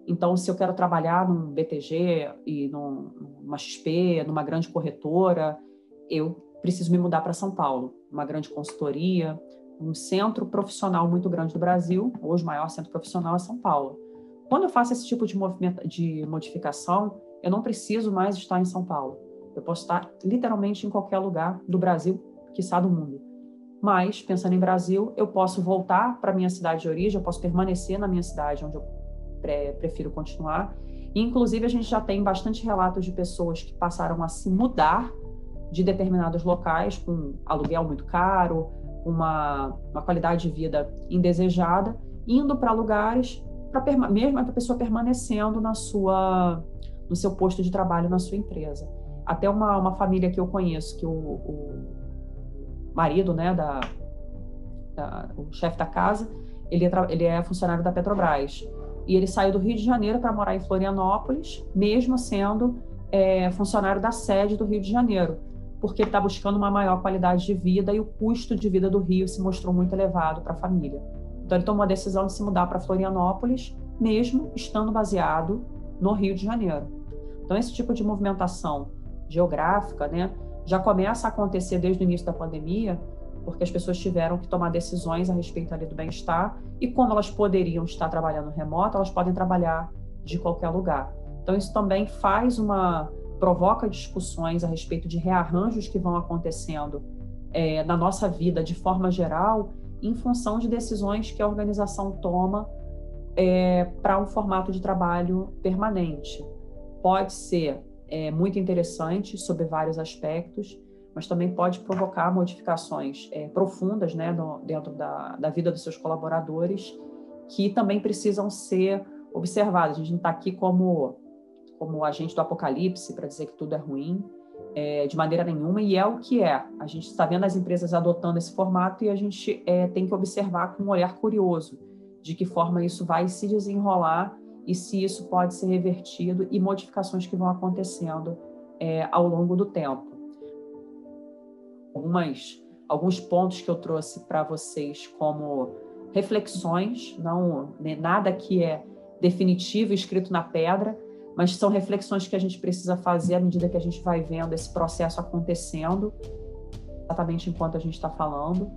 Então, se eu quero trabalhar num BTG, e numa XP, numa grande corretora, eu preciso me mudar para São Paulo. Uma grande consultoria, um centro profissional muito grande do Brasil, hoje o maior centro profissional é São Paulo. Quando eu faço esse tipo de modificação, eu não preciso mais estar em São Paulo. Eu posso estar literalmente em qualquer lugar do Brasil, quiçá do mundo. Mas, pensando em Brasil, eu posso voltar para a minha cidade de origem, eu posso permanecer na minha cidade onde eu prefiro continuar. E, inclusive, a gente já tem bastante relatos de pessoas que passaram a se mudar de determinados locais com aluguel muito caro, uma qualidade de vida indesejada, indo para lugares, mesmo a pessoa permanecendo no seu posto de trabalho, na sua empresa. Até uma família que eu conheço, que o marido, né, o chefe da casa, ele é funcionário da Petrobras. E ele saiu do Rio de Janeiro para morar em Florianópolis, mesmo sendo funcionário da sede do Rio de Janeiro, porque ele está buscando uma maior qualidade de vida e o custo de vida do Rio se mostrou muito elevado para a família. Então, ele tomou a decisão de se mudar para Florianópolis, mesmo estando baseado no Rio de Janeiro. Então, esse tipo de movimentação geográfica, né, já começa a acontecer desde o início da pandemia, porque as pessoas tiveram que tomar decisões a respeito ali do bem-estar, e como elas poderiam estar trabalhando remoto, elas podem trabalhar de qualquer lugar. Então, isso também provoca discussões a respeito de rearranjos que vão acontecendo na nossa vida de forma geral, em função de decisões que a organização toma para um formato de trabalho permanente. Pode ser muito interessante sobre vários aspectos, mas também pode provocar modificações profundas, né, dentro da vida dos seus colaboradores, que também precisam ser observadas. A gente não está aqui como agente do apocalipse para dizer que tudo é ruim, de maneira nenhuma, e é o que é. A gente está vendo as empresas adotando esse formato e a gente tem que observar com um olhar curioso de que forma isso vai se desenrolar e se isso pode ser revertido e modificações que vão acontecendo ao longo do tempo. Alguns pontos que eu trouxe para vocês como reflexões, não nada que é definitivo, escrito na pedra, mas são reflexões que a gente precisa fazer à medida que a gente vai vendo esse processo acontecendo, exatamente enquanto a gente está falando.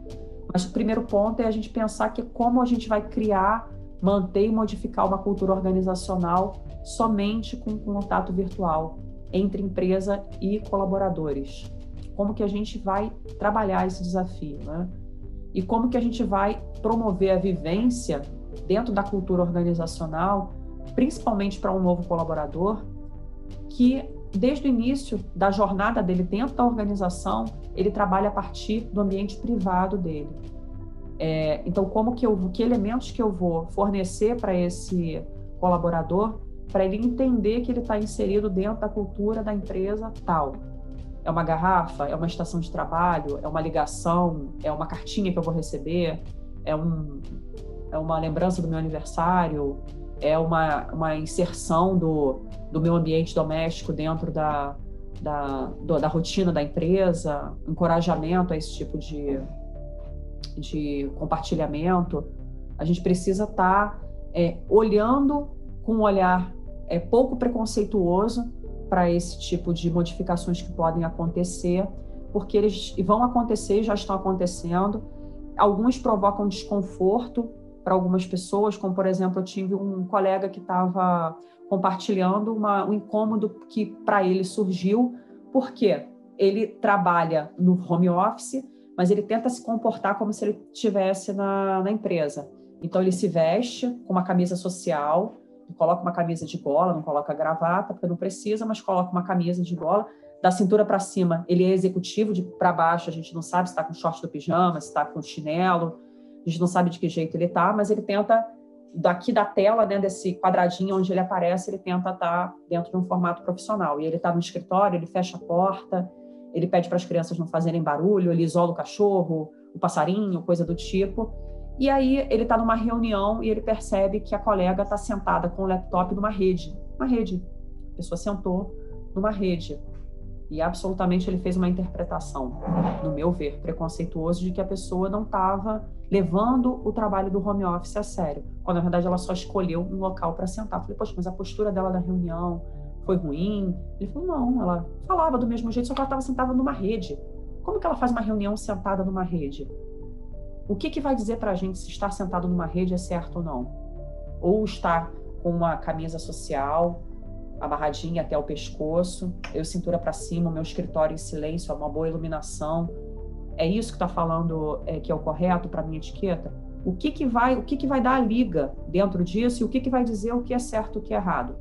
Mas o primeiro ponto é a gente pensar que como a gente vai criar, manter e modificar uma cultura organizacional somente com contato virtual entre empresa e colaboradores. Como que a gente vai trabalhar esse desafio, né? E como que a gente vai promover a vivência dentro da cultura organizacional, principalmente para um novo colaborador, que desde o início da jornada dele dentro da organização, ele trabalha a partir do ambiente privado dele. Então, que elementos que eu vou fornecer para esse colaborador, para ele entender que ele está inserido dentro da cultura da empresa tal. É uma garrafa? É uma estação de trabalho? É uma ligação? É uma cartinha que eu vou receber? É uma lembrança do meu aniversário? É uma inserção do meu ambiente doméstico dentro da rotina da empresa? Encorajamento a esse tipo de compartilhamento? A gente precisa estar olhando com um olhar pouco preconceituoso para esse tipo de modificações que podem acontecer, porque eles vão acontecer e já estão acontecendo. Alguns provocam desconforto para algumas pessoas, como, por exemplo, eu tive um colega que estava compartilhando um incômodo que para ele surgiu, porque ele trabalha no home office, mas ele tenta se comportar como se ele estivesse na empresa. Então, ele se veste com uma camisa social, coloca uma camisa de gola, não coloca gravata, porque não precisa, mas coloca uma camisa de gola. Da cintura para cima, ele é executivo, para baixo a gente não sabe se está com short do pijama, se está com chinelo, a gente não sabe de que jeito ele está, mas ele tenta, daqui da tela, né, desse quadradinho onde ele aparece, ele tenta estar dentro de um formato profissional. E ele está no escritório, ele fecha a porta, ele pede para as crianças não fazerem barulho, ele isola o cachorro, o passarinho, coisa do tipo. E aí ele está numa reunião e ele percebe que a colega está sentada com o laptop numa rede. Uma rede. A pessoa sentou numa rede. E absolutamente ele fez uma interpretação, no meu ver, preconceituoso, de que a pessoa não estava levando o trabalho do home office a sério, quando na verdade ela só escolheu um local para sentar. Eu falei, poxa, mas a postura dela na reunião foi ruim? Ele falou, não, ela falava do mesmo jeito, só que ela estava sentada numa rede. Como que ela faz uma reunião sentada numa rede? O que vai dizer para a gente se estar sentado numa rede é certo ou não? Ou estar com uma camisa social amarradinha até o pescoço, eu cintura para cima, o meu escritório em silêncio, uma boa iluminação. É isso que está falando que é o correto para a minha etiqueta? O que vai dar a liga dentro disso e o que vai dizer o que é certo e o que é errado?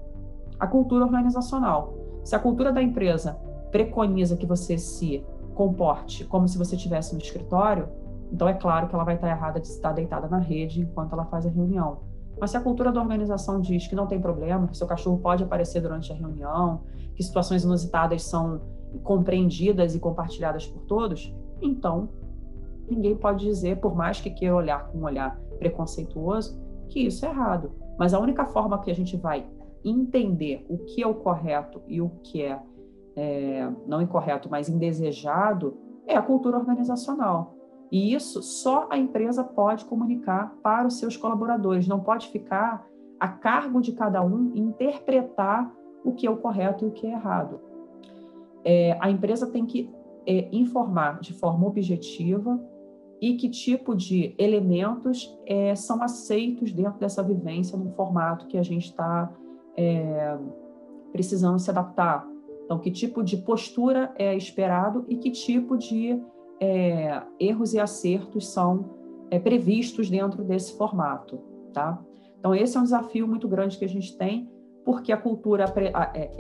A cultura organizacional. Se a cultura da empresa preconiza que você se comporte como se você estivesse no escritório, então é claro que ela vai estar errada de estar deitada na rede enquanto ela faz a reunião. Mas se a cultura da organização diz que não tem problema, que seu cachorro pode aparecer durante a reunião, que situações inusitadas são compreendidas e compartilhadas por todos, então ninguém pode dizer, por mais que queira olhar com um olhar preconceituoso, que isso é errado. Mas a única forma que a gente vai entender o que é o correto e o que é não incorreto, mas indesejado, é a cultura organizacional. E isso só a empresa pode comunicar para os seus colaboradores, não pode ficar a cargo de cada um interpretar o que é o correto e o que é errado. A empresa tem que informar de forma objetiva e que tipo de elementos são aceitos dentro dessa vivência num formato que a gente está precisando se adaptar. Então, que tipo de postura é esperado e que tipo de erros e acertos são previstos dentro desse formato, tá? Então, esse é um desafio muito grande que a gente tem, porque a cultura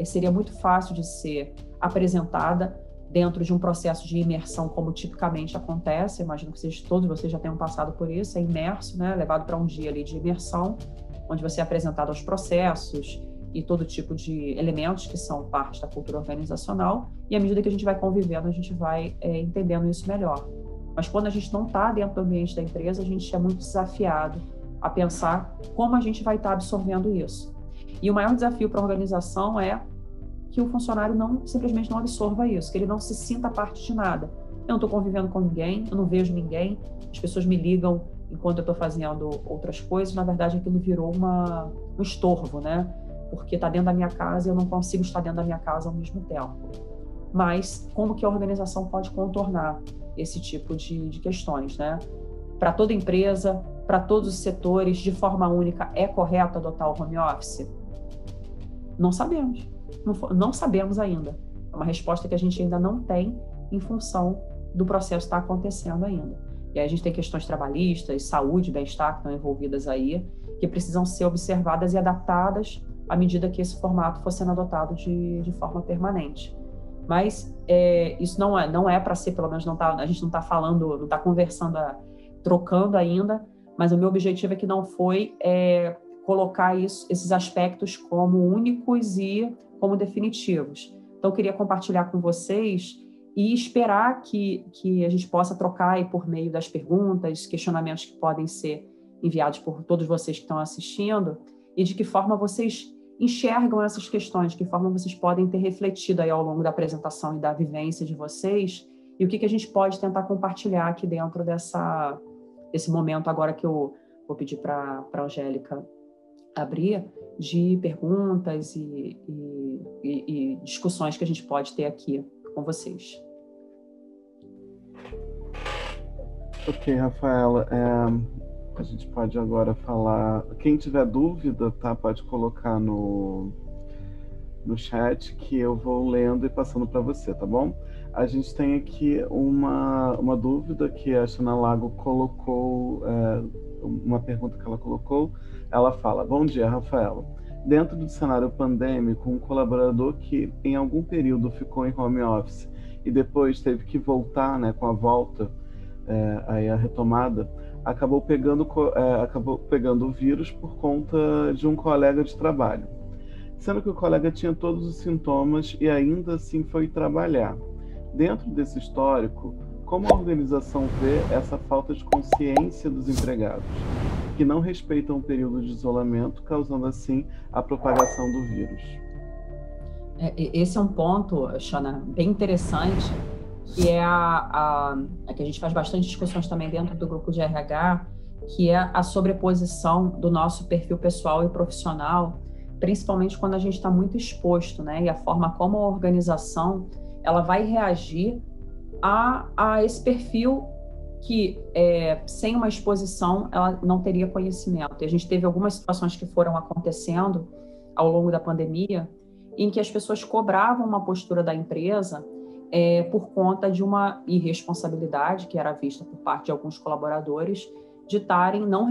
seria muito fácil de ser apresentada dentro de um processo de imersão, como tipicamente acontece. Imagino que todos vocês já tenham passado por isso, é imerso, né? Levado para um dia ali de imersão, onde você é apresentado aos processos e todo tipo de elementos que são parte da cultura organizacional, e à medida que a gente vai convivendo, a gente vai entendendo isso melhor. Mas quando a gente não está dentro do ambiente da empresa, a gente é muito desafiado a pensar como a gente vai estar absorvendo isso. E o maior desafio para a organização é que o funcionário simplesmente não absorva isso, que ele não se sinta parte de nada. Eu não estou convivendo com ninguém, eu não vejo ninguém, as pessoas me ligam enquanto eu estou fazendo outras coisas, na verdade aquilo virou um estorvo, né? Porque está dentro da minha casa e eu não consigo estar dentro da minha casa ao mesmo tempo. Mas como que a organização pode contornar esse tipo de questões, né? Para toda empresa, para todos os setores, de forma única, é correto adotar o home office? Não sabemos. Não sabemos ainda. É uma resposta que a gente ainda não tem em função do processo estar acontecendo ainda. E aí a gente tem questões trabalhistas, saúde, bem-estar que estão envolvidas aí, que precisam ser observadas e adaptadas à medida que esse formato for sendo adotado de forma permanente. Mas isso não é para ser, pelo menos a gente não está falando, não está conversando, trocando ainda, mas o meu objetivo é que não foi colocar esses aspectos como únicos e como definitivos. Então, eu queria compartilhar com vocês e esperar que a gente possa trocar aí por meio das perguntas, questionamentos que podem ser enviados por todos vocês que estão assistindo, e de que forma vocês enxergam essas questões, de que forma vocês podem ter refletido aí ao longo da apresentação e da vivência de vocês, e o que a gente pode tentar compartilhar aqui dentro desse momento agora que eu vou pedir para a Angélica abrir, de perguntas e discussões que a gente pode ter aqui com vocês. Ok, Rafaela, a gente pode agora falar. Quem tiver dúvida, tá, pode colocar no chat que eu vou lendo e passando para você, tá bom? A gente tem aqui uma dúvida que a Xana Lago colocou, uma pergunta que ela colocou. Ela fala: bom dia, Rafaela. dentro do cenário pandêmico, um colaborador que em algum período ficou em home office e depois teve que voltar, né, com a volta, aí a retomada, acabou pegando o vírus por conta de um colega de trabalho, sendo que o colega tinha todos os sintomas e ainda assim foi trabalhar. Dentro desse histórico, como a organização vê essa falta de consciência dos empregados, que não respeitam o período de isolamento, causando assim a propagação do vírus? Esse é um ponto, Shana, bem interessante, que é que a gente faz bastante discussões também dentro do grupo de RH, que é a sobreposição do nosso perfil pessoal e profissional, principalmente quando a gente está muito exposto, né? E a forma como a organização ela vai reagir a esse perfil que, sem uma exposição, ela não teria conhecimento. E a gente teve algumas situações que foram acontecendo ao longo da pandemia, em que as pessoas cobravam uma postura da empresa por conta de uma irresponsabilidade que era vista por parte de alguns colaboradores de estarem não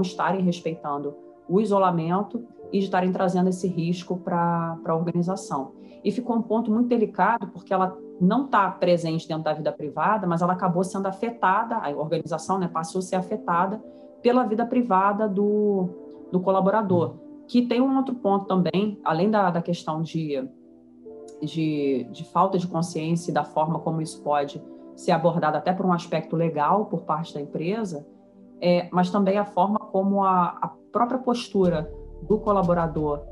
estarem respeitando o isolamento e de estarem trazendo esse risco para a organização. E ficou um ponto muito delicado, porque ela não está presente dentro da vida privada, mas ela acabou sendo afetada, a organização, né, passou a ser afetada pela vida privada do colaborador, que tem um outro ponto também, além da questão de falta de consciência e da forma como isso pode ser abordado até por um aspecto legal por parte da empresa, mas também a forma como a própria postura do colaborador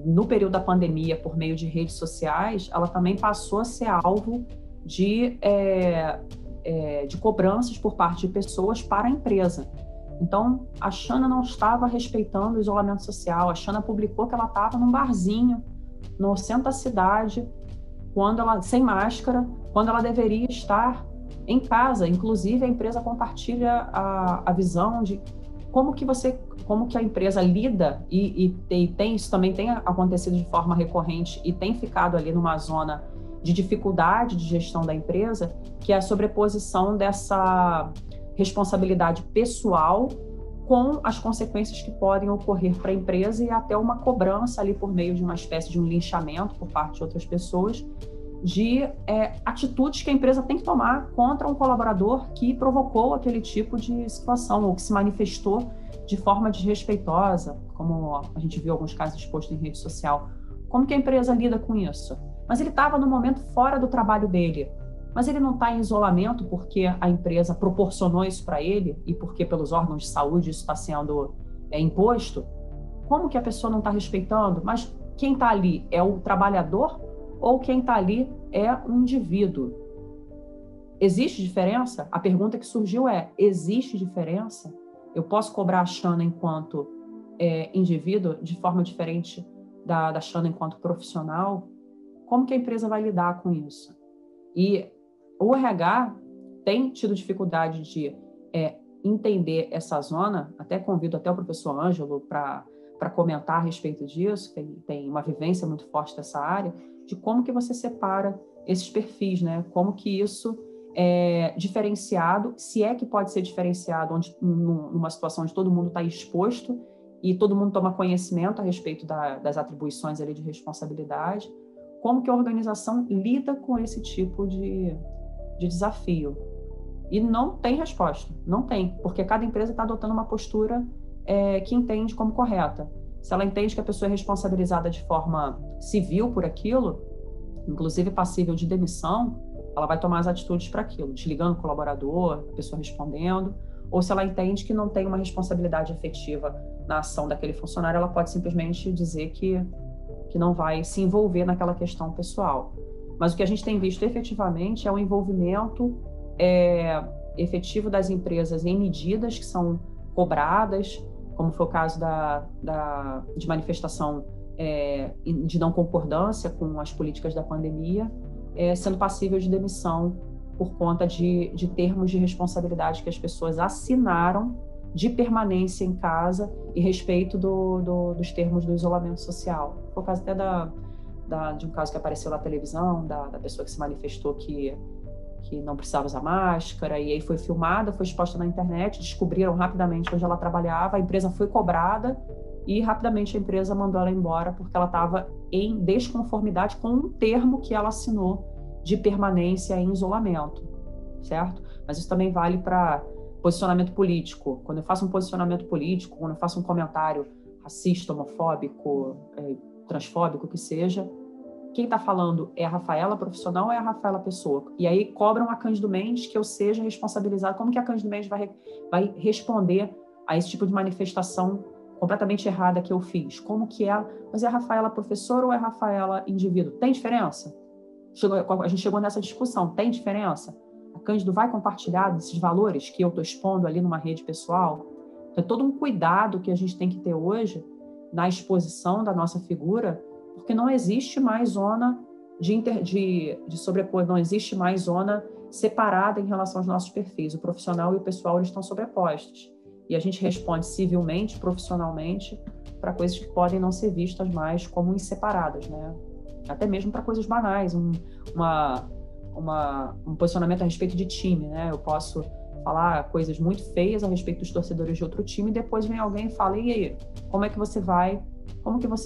no período da pandemia, por meio de redes sociais, ela também passou a ser alvo de cobranças por parte de pessoas para a empresa. Então, a Shana não estava respeitando o isolamento social. A Shana publicou que ela estava num barzinho no centro da cidade, sem máscara, quando ela deveria estar em casa. Inclusive, a empresa compartilha a visão de como que a empresa lida, e isso também tem acontecido de forma recorrente e tem ficado ali numa zona de dificuldade de gestão da empresa, que é a sobreposição dessa responsabilidade pessoal com as consequências que podem ocorrer para a empresa e até uma cobrança ali por meio de uma espécie de um linchamento por parte de outras pessoas de atitudes que a empresa tem que tomar contra um colaborador que provocou aquele tipo de situação ou que se manifestou de forma desrespeitosa, como a gente viu alguns casos expostos em rede social. Como que a empresa lida com isso? Mas ele estava no momento fora do trabalho dele, mas ele não está em isolamento porque a empresa proporcionou isso para ele e porque pelos órgãos de saúde isso está sendo imposto. Como que a pessoa não está respeitando? Mas quem está ali é o trabalhador ou quem está ali é um indivíduo? Existe diferença? A pergunta que surgiu existe diferença? Eu posso cobrar a Shana enquanto indivíduo de forma diferente da Shana enquanto profissional? Como que a empresa vai lidar com isso? E o RH tem tido dificuldade de entender essa zona. Até convido até o professor Ângelo para comentar a respeito disso, que tem uma vivência muito forte dessa área, de como que você separa esses perfis, né? Como que isso é diferenciado, se é que pode ser diferenciado numa situação onde todo mundo está exposto e todo mundo toma conhecimento a respeito das atribuições ali de responsabilidade, como que a organização lida com esse tipo de desafio. E não tem resposta, não tem, porque cada empresa está adotando uma postura que entende como correta. Se ela entende que a pessoa é responsabilizada de forma civil por aquilo, inclusive passível de demissão, ela vai tomar as atitudes para aquilo, desligando o colaborador, a pessoa respondendo, ou se ela entende que não tem uma responsabilidade efetiva na ação daquele funcionário, ela pode simplesmente dizer que não vai se envolver naquela questão pessoal. Mas o que a gente tem visto efetivamente é o envolvimento efetivo das empresas em medidas que são cobradas, como foi o caso de manifestação de não concordância com as políticas da pandemia, sendo passível de demissão por conta de termos de responsabilidade que as pessoas assinaram de permanência em casa e respeito dos termos do isolamento social. Foi o caso até de um caso que apareceu na televisão, da pessoa que se manifestou que não precisava usar máscara, e aí foi filmada, foi exposta na internet, descobriram rapidamente onde ela trabalhava, a empresa foi cobrada e rapidamente a empresa mandou ela embora porque ela estava em desconformidade com um termo que ela assinou de permanência em isolamento, certo? Mas isso também vale para posicionamento político. Quando eu faço um posicionamento político, quando eu faço um comentário racista, homofóbico, transfóbico, que seja, quem está falando é a Rafaela profissional ou é a Rafaela pessoa? E aí cobram a Cândido Mendes que eu seja responsabilizada. Como que a Cândido Mendes vai responder a esse tipo de manifestação completamente errada que eu fiz? Como que é? Mas é a Rafaela professora ou é a Rafaela indivíduo? Tem diferença? A gente chegou nessa discussão. Tem diferença? A Cândido vai compartilhar desses valores que eu estou expondo ali numa rede pessoal? Então, é todo um cuidado que a gente tem que ter hoje na exposição da nossa figura, porque não existe mais zona de sobrepor, não existe mais zona separada em relação aos nossos perfis. O profissional e o pessoal eles estão sobrepostos. E a gente responde civilmente, profissionalmente, para coisas que podem não ser vistas mais como inseparadas, né? Até mesmo para coisas banais, um posicionamento a respeito de time, né? Eu posso falar coisas muito feias a respeito dos torcedores de outro time e depois vem alguém e fala, e aí, como que você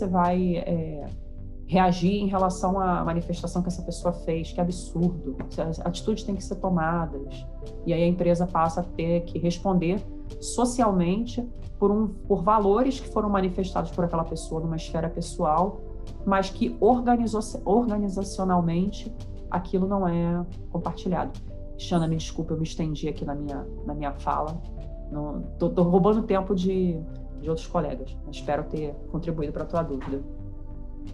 vai reagir em relação à manifestação que essa pessoa fez? Que absurdo, as atitudes têm que ser tomadas. E aí a empresa passa a ter que responder socialmente por valores que foram manifestados por aquela pessoa numa esfera pessoal, mas que organizacionalmente aquilo não é compartilhado. Xana, me desculpa, eu me estendi aqui na minha fala. Tô roubando tempo de outros colegas. Espero ter contribuído para a tua dúvida.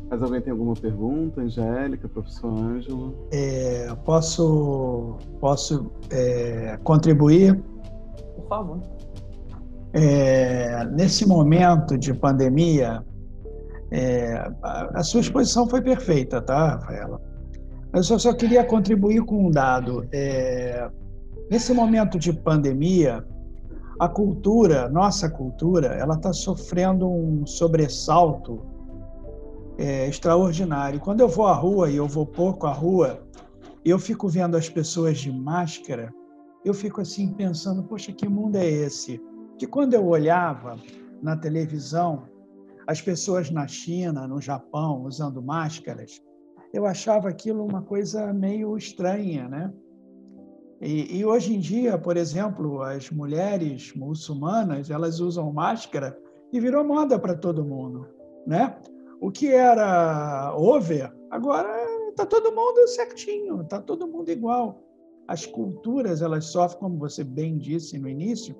Mas alguém tem alguma pergunta? Angélica, professor Ângelo? Posso contribuir? Por favor. Nesse momento de pandemia, a sua exposição foi perfeita, tá, Rafaela? Eu só queria contribuir com um dado. Nesse momento de pandemia, nossa cultura, ela está sofrendo um sobressalto extraordinário. Quando eu vou à rua, e eu vou pouco à rua, eu fico vendo as pessoas de máscara, eu fico assim pensando, poxa, que mundo é esse? Que quando eu olhava na televisão, as pessoas na China, no Japão, usando máscaras, eu achava aquilo uma coisa meio estranha, né? E hoje em dia, por exemplo, as mulheres muçulmanas, elas usam máscara e virou moda para todo mundo, né? O que era over, agora está todo mundo certinho, está todo mundo igual. As culturas, elas sofrem, como você bem disse no início,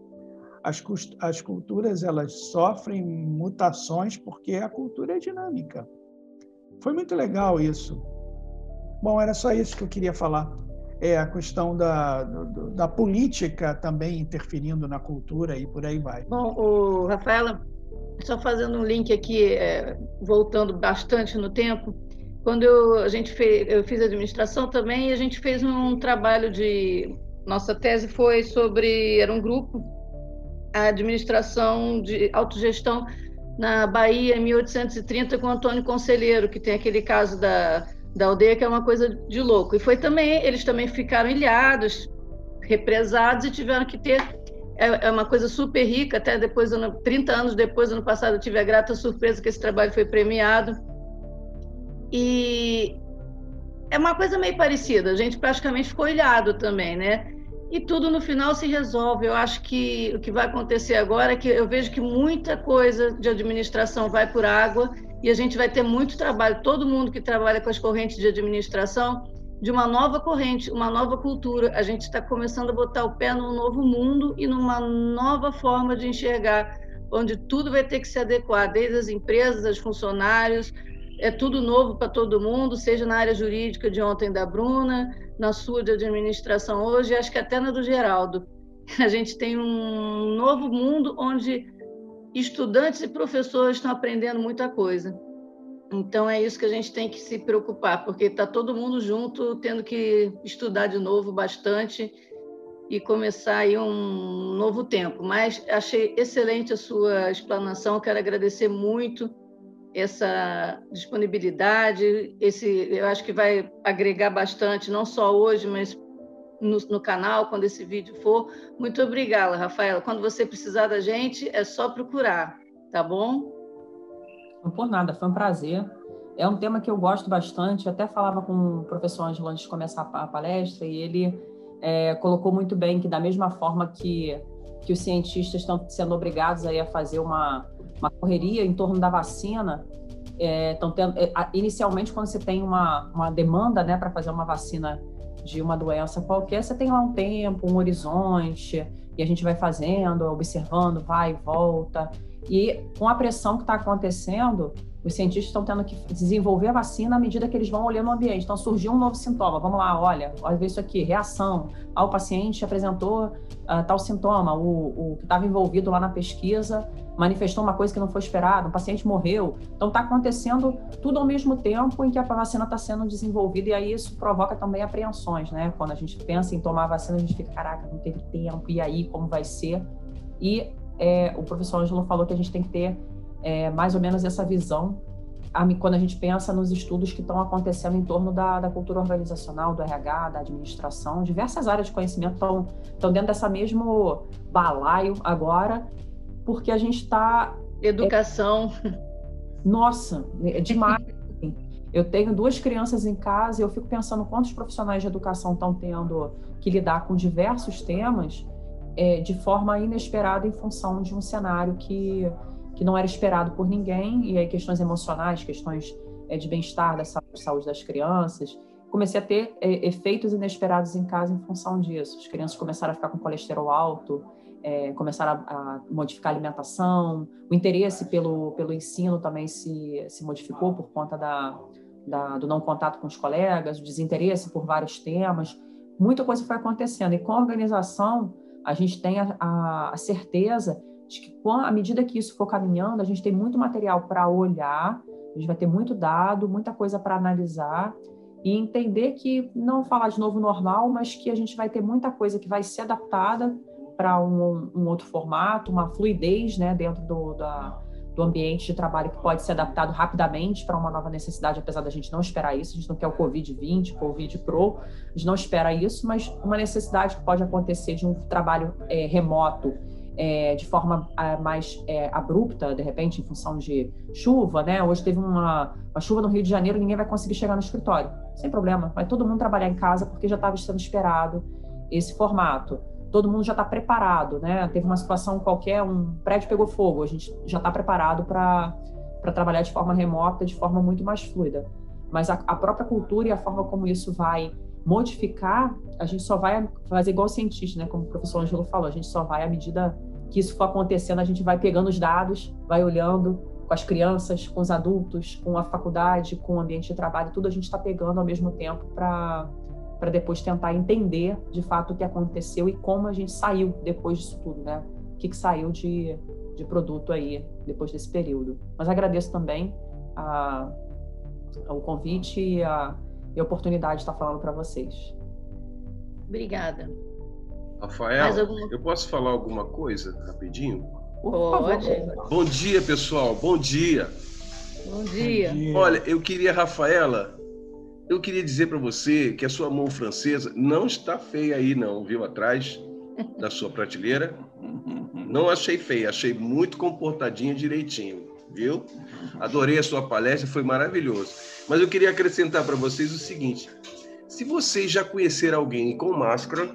as culturas, elas sofrem mutações porque a cultura é dinâmica. Foi muito legal isso. Bom, era só isso que eu queria falar. A questão da política também interferindo na cultura e por aí vai. Bom, Rafaela, só fazendo um link aqui, voltando bastante no tempo, quando eu fiz administração também, e a gente fez um trabalho nossa tese foi era um grupo, a administração de autogestão na Bahia em 1830 com Antônio Conselheiro, que tem aquele caso da aldeia que é uma coisa de louco. E eles também ficaram ilhados, represados e tiveram que ter uma coisa super rica, até depois, 30 anos depois, ano passado, eu tive a grata surpresa que esse trabalho foi premiado. E é uma coisa meio parecida, a gente praticamente ficou ilhado também, né? E tudo no final se resolve. Eu acho que o que vai acontecer agora é que eu vejo que muita coisa de administração vai por água e a gente vai ter muito trabalho, todo mundo que trabalha com as correntes de administração, de uma nova corrente, uma nova cultura. A gente está começando a botar o pé num novo mundo e numa nova forma de enxergar, onde tudo vai ter que se adequar, desde as empresas, os funcionários, é tudo novo para todo mundo, seja na área jurídica de ontem da Bruna, na sua de administração hoje, acho que até na do Geraldo. A gente tem um novo mundo onde estudantes e professores estão aprendendo muita coisa. Então, é isso que a gente tem que se preocupar, porque está todo mundo junto, tendo que estudar de novo bastante e começar aí um novo tempo. Mas achei excelente a sua explanação, quero agradecer muito essa disponibilidade, eu acho que vai agregar bastante, não só hoje, mas no canal, quando esse vídeo for. Muito obrigada, Rafaela. Quando você precisar da gente, é só procurar, tá bom? Não por nada, foi um prazer. É um tema que eu gosto bastante. Eu até falava com o professor Ângelo antes de começar a palestra e ele colocou muito bem que da mesma forma que os cientistas estão sendo obrigados aí a fazer uma correria em torno da vacina, inicialmente quando você tem uma demanda, né, para fazer uma vacina de uma doença qualquer, você tem lá um tempo, um horizonte, e a gente vai fazendo, observando, vai e volta. E com a pressão que está acontecendo, os cientistas estão tendo que desenvolver a vacina à medida que eles vão olhando o ambiente. Então, surgiu um novo sintoma. Vamos lá, olha ver isso aqui, reação. O paciente apresentou tal sintoma. O que estava envolvido lá na pesquisa manifestou uma coisa que não foi esperada. Um paciente morreu. Então, está acontecendo tudo ao mesmo tempo em que a vacina está sendo desenvolvida. E aí isso provoca também apreensões, né? Quando a gente pensa em tomar a vacina, a gente fica, caraca, não teve tempo. E aí, como vai ser? E o professor Ângelo falou que a gente tem que ter mais ou menos essa visão quando a gente pensa nos estudos que estão acontecendo em torno da cultura organizacional, do RH, da administração. Diversas áreas de conhecimento estão dentro dessa mesmo balaio agora, porque a gente está... Educação. Nossa, é demais. Eu tenho 2 crianças em casa e eu fico pensando quantos profissionais de educação estão tendo que lidar com diversos temas de forma inesperada em função de um cenário que não era esperado por ninguém, e aí questões emocionais, questões de bem-estar, da saúde das crianças. Comecei a ter efeitos inesperados em casa em função disso. As crianças começaram a ficar com colesterol alto, começaram a modificar a alimentação, o interesse pelo ensino também se modificou por conta do não contato com os colegas, o desinteresse por vários temas. Muita coisa foi acontecendo, e com a organização a gente tem a certeza de que, à medida que isso for caminhando, a gente tem muito material para olhar, a gente vai ter muito dado, muita coisa para analisar e entender que, não falar de novo normal, mas que a gente vai ter muita coisa que vai ser adaptada para um outro formato, uma fluidez, né, dentro do ambiente de trabalho que pode ser adaptado rapidamente para uma nova necessidade, apesar da gente não esperar isso. A gente não quer o Covid-20, Covid-Pro, a gente não espera isso, mas uma necessidade que pode acontecer de um trabalho remoto, de forma mais abrupta, de repente, em função de chuva, né? Hoje teve uma chuva no Rio de Janeiro, ninguém vai conseguir chegar no escritório. Sem problema, vai todo mundo trabalhar em casa porque já estava sendo esperado esse formato. Todo mundo já está preparado, né? Teve uma situação qualquer, um prédio pegou fogo, a gente já está preparado para trabalhar de forma remota, de forma muito mais fluida. Mas a própria cultura e a forma como isso vai modificar, a gente só vai fazer igual o cientista, né? Como o professor Ângelo falou, a gente só vai, à medida que isso for acontecendo, a gente vai pegando os dados, vai olhando com as crianças, com os adultos, com a faculdade, com o ambiente de trabalho, tudo a gente está pegando ao mesmo tempo para depois tentar entender, de fato, o que aconteceu e como a gente saiu depois disso tudo, né? O que saiu de produto aí depois desse período. Mas agradeço também o convite e a oportunidade de estar falando para vocês. Obrigada. Rafaela, eu posso falar alguma coisa rapidinho? Pode. Bom dia, pessoal. Bom dia. Bom dia. Olha, Rafaela, eu queria dizer para você que a sua mão francesa não está feia aí não, viu? Atrás da sua prateleira. Não achei feia, achei muito comportadinha, direitinho, viu? Adorei a sua palestra, foi maravilhoso. Mas eu queria acrescentar para vocês o seguinte: se vocês já conheceram alguém com máscara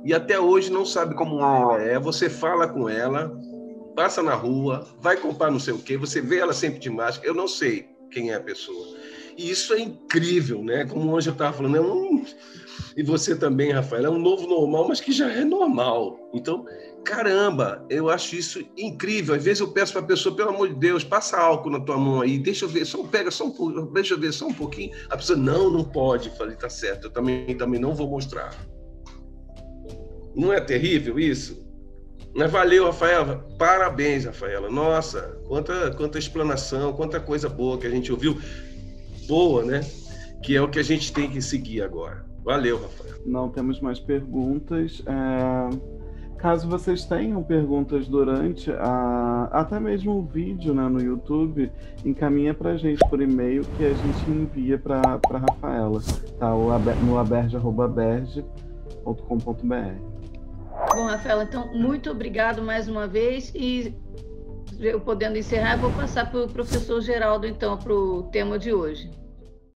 e até hoje não sabe como ela é, você fala com ela, passa na rua, vai comprar não sei o quê, você vê ela sempre de máscara, eu não sei quem é a pessoa. E isso é incrível, né? Como o Ângelo estava falando, e você também, Rafael, é um novo normal, mas que já é normal. Então, caramba, eu acho isso incrível. Às vezes eu peço para a pessoa, pelo amor de Deus, passa álcool na tua mão aí, deixa eu ver, deixa eu ver só um pouquinho. A pessoa, não pode. Eu falei, tá certo, eu também não vou mostrar. Não é terrível isso? Mas valeu, Rafaela. Parabéns, Rafaela. Nossa, quanta explanação, quanta coisa boa que a gente ouviu. Boa, né? Que é o que a gente tem que seguir agora. Valeu, Rafael. Não temos mais perguntas. Caso vocês tenham perguntas durante até mesmo o vídeo, né, no YouTube, encaminha para a gente por e-mail que a gente envia para a Rafaela, tá? No aberge.com.br. Bom, Rafaela, então, muito obrigado mais uma vez e eu podendo encerrar, eu vou passar para o professor Geraldo, então, para o tema de hoje.